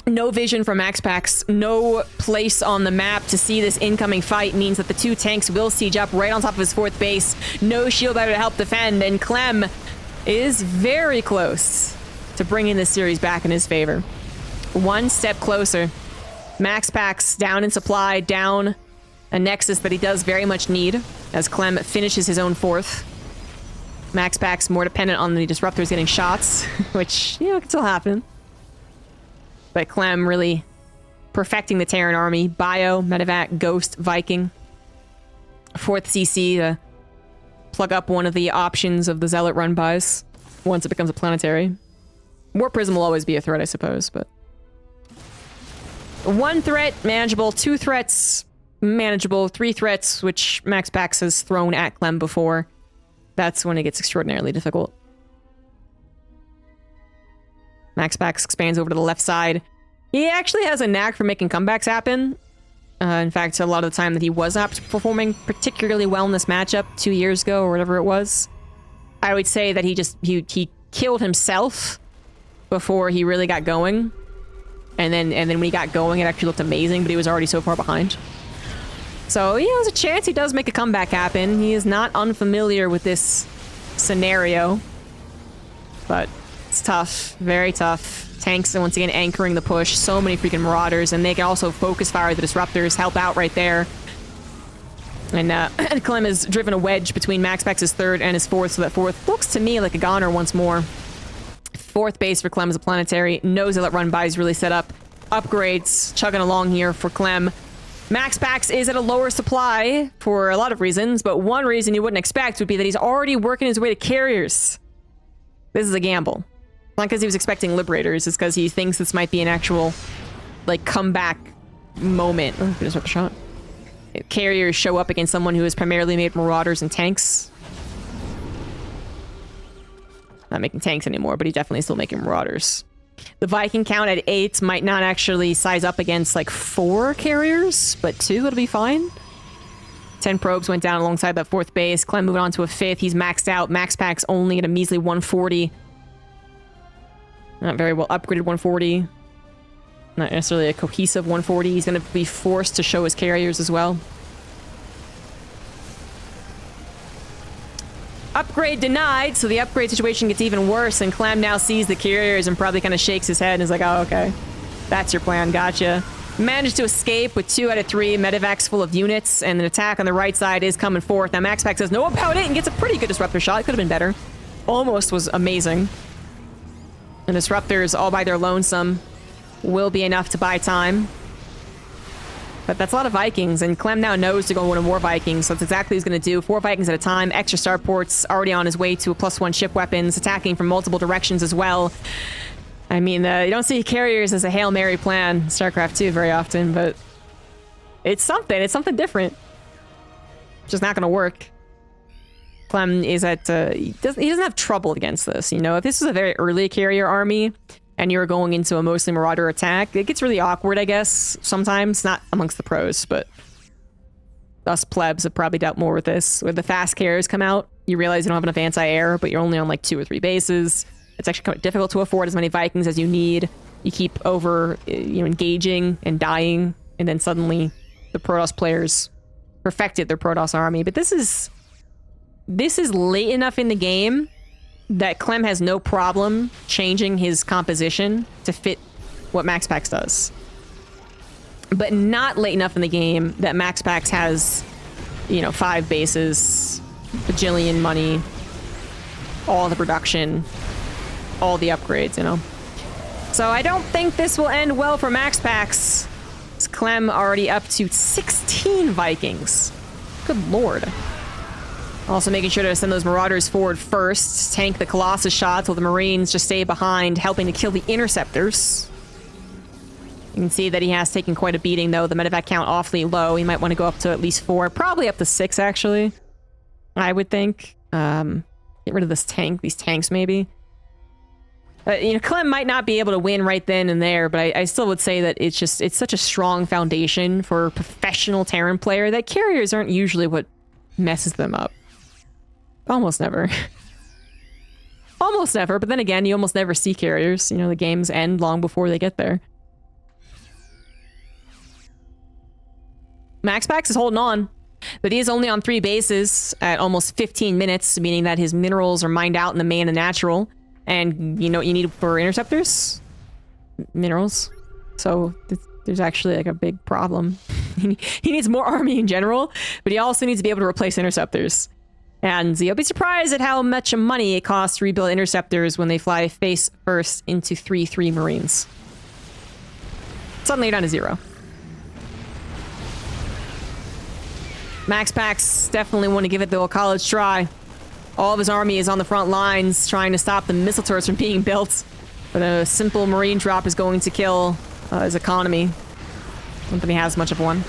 No vision from MaxPax. No place on the map to see this incoming fight means that the 2 tanks will siege up right on top of his 4th base. No shield battery to help defend, and Clem is very close to bringing this series back in his favor. 1 step closer. MaxPax down in supply, down a Nexus that he does very much need as Clem finishes his own 4th. MaxPax more dependent on the disruptors getting shots, which, can still happen. But Clem really perfecting the Terran army. Bio, Medevac, Ghost, Viking. 4th CC to plug up one of the options of the Zealot run-bys once it becomes a planetary. War Prism will always be a threat, I suppose, but 1 threat, manageable. 2 threats, manageable. 3 threats, which MaxPax has thrown at Clem before. That's when it gets extraordinarily difficult. MaxPax expands over to the left side. He actually has a knack for making comebacks happen. In fact, a lot of the time that he was not performing particularly well in this matchup 2 years ago or whatever it was, I would say that he killed himself before he really got going. And then when he got going, it actually looked amazing, but he was already so far behind. So, yeah, there's a chance he does make a comeback happen. He is not unfamiliar with this scenario. But it's tough. Very tough. Tanks are once again anchoring the push. So many freaking Marauders, and they can also focus fire the Disruptors, help out right there. And Clem has driven a wedge between MaxPax's third and his fourth, so that fourth looks to me like a goner once more. Fourth base for Clem is a planetary. No Zealot run by is really set up. Upgrades chugging along here for Clem. MaxPax is at a lower supply for a lot of reasons, but one reason you wouldn't expect would be that he's already working his way to carriers. This is a gamble. Not because he was expecting Liberators, it's because he thinks this might be an actual, like, comeback moment. Oh, just a shot. If carriers show up against someone who has primarily made Marauders and tanks. Not making tanks anymore, but he's definitely still making Marauders. The Viking count at 8 might not actually size up against, like, 4 carriers, but 2, it'll be fine. 10 probes went down alongside that fourth base. Clem moving on to a 5th. He's maxed out. MaxPax only at a measly 140. Not very well upgraded 140. Not necessarily a cohesive 140. He's going to be forced to show his carriers as well. Upgrade denied, so the upgrade situation gets even worse, and Clem now sees the carriers and probably kind of shakes his head and is like, oh, okay. That's your plan, gotcha. Managed to escape with 2 out of 3 medevacs full of units, and an attack on the right side is coming forth. Now MaxPax does know about it and gets a pretty good Disruptor shot. It could have been better. Almost was amazing. And Disruptors, all by their lonesome, will be enough to buy time. But that's a lot of Vikings, and Clem now knows to go into more Vikings, so that's exactly what he's going to do. 4 Vikings at a time, extra starports, already on his way to a +1 ship weapons, attacking from multiple directions as well. I mean, you don't see carriers as a Hail Mary plan in StarCraft 2 very often, but it's something. It's something different. Just not going to work. Clem is at... he doesn't have trouble against this, you know? If this was a very early carrier army, and you're going into a mostly Marauder attack, it gets really awkward, I guess, sometimes. Not amongst the pros, but us plebs have probably dealt more with this. When the fast carriers come out, you realize you don't have enough anti-air, but you're only on like 2 or 3 bases. It's actually quite difficult to afford as many Vikings as you need. You keep engaging and dying, and then suddenly the Protoss players perfected their Protoss army. But this is late enough in the game that Clem has no problem changing his composition to fit what MaxPax does. But not late enough in the game that MaxPax has, 5 bases, bajillion money, all the production, all the upgrades, So I don't think this will end well for MaxPax. It's Clem already up to 16 Vikings. Good lord. Also making sure to send those Marauders forward first, tank the Colossus shots while the Marines just stay behind, helping to kill the Interceptors. You can see that he has taken quite a beating, though. The medevac count awfully low. He might want to go up to at least 4, probably up to 6, actually. I would think. Get rid of these tanks, maybe. Clem might not be able to win right then and there, but I still would say that it's such a strong foundation for a professional Terran player that carriers aren't usually what messes them up. Almost never. Almost never, but then again, you almost never see carriers. The games end long before they get there. MaxPax is holding on, but he is only on 3 bases at almost 15 minutes, meaning that his minerals are mined out in the main and natural. And you know what you need for Interceptors? Minerals. So there's actually like a big problem. He needs more army in general, but he also needs to be able to replace Interceptors. And you'll be surprised at how much money it costs to rebuild Interceptors when they fly face first into 3/3 Marines. Suddenly you're down to 0. MaxPax definitely want to give it the old college try. All of his army is on the front lines trying to stop the missile turrets from being built. But a simple Marine drop is going to kill his economy. I don't think he has much of one.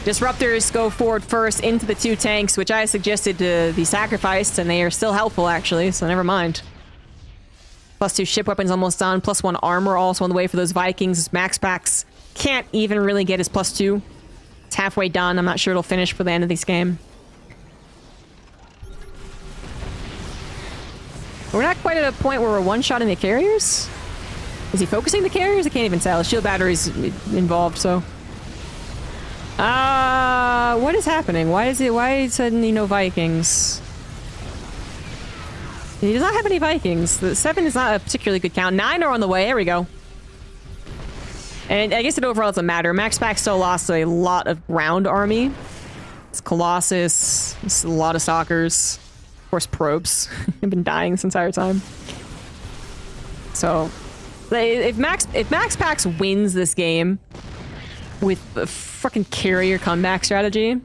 Disruptors go forward first into the 2 tanks, which I suggested to be sacrificed, and they are still helpful, actually, so never mind. +2 ship weapons almost done, +1 armor also on the way for those Vikings. MaxPax can't even really get his +2. It's halfway done. I'm not sure it'll finish for the end of this game. We're not quite at a point where we're one-shotting the carriers. Is he focusing the carriers? I can't even tell. Shield battery's involved, so. What is happening? Why is suddenly no Vikings? He does not have any Vikings. The 7 is not a particularly good count. 9 are on the way. There we go. And I guess it overall doesn't matter. MaxPax still lost a lot of ground army. It's Colossus. It's a lot of Stalkers. Of course, probes. Have been dying this entire time. So, if MaxPax wins this game with a fucking carrier comeback strategy,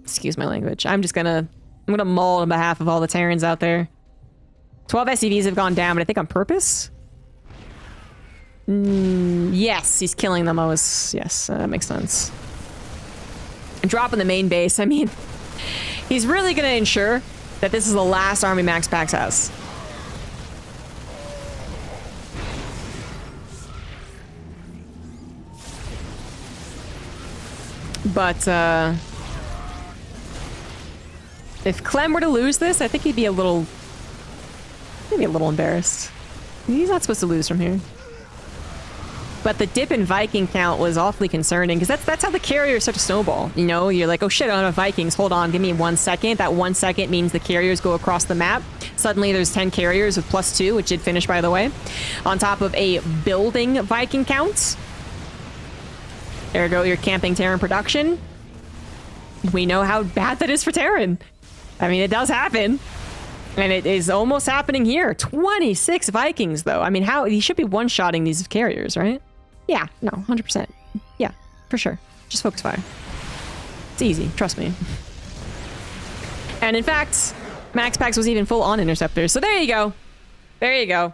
excuse my language, I'm gonna maul on behalf of all the Terrans out there. 12 SCVs have gone down, but I think on purpose. Yes, he's killing them. Yes, that makes sense. And dropping the main base. I mean, he's really gonna ensure that this is the last army MaxPax has. But, if Clem were to lose this, I think he'd be maybe a little embarrassed. He's not supposed to lose from here. But the dip in Viking count was awfully concerning, because that's how the carriers start to snowball. You know, you're like, oh shit, I don't have Vikings. Hold on, give me 1 second. That 1 second means the carriers go across the map. Suddenly there's 10 carriers with +2, which did finish, by the way, on top of a building Viking count. There you go, your camping Terran production. We know how bad that is for Terran. I mean, it does happen. And it is almost happening here. 26 Vikings, though. I mean, he should be one-shotting these carriers, right? Yeah, no, 100%. Yeah, for sure. Just focus fire. It's easy, trust me. And in fact, MaxPax was even full on interceptors. So there you go. There you go.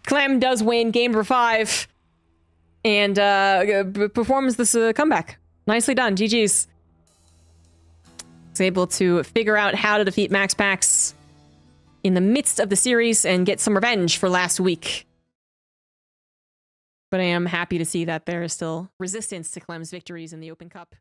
Clem does win game number 5. And performs this comeback. Nicely done, GG's. Was able to figure out how to defeat MaxPax in the midst of the series and get some revenge for last week. But I am happy to see that there is still resistance to Clem's victories in the Open Cup.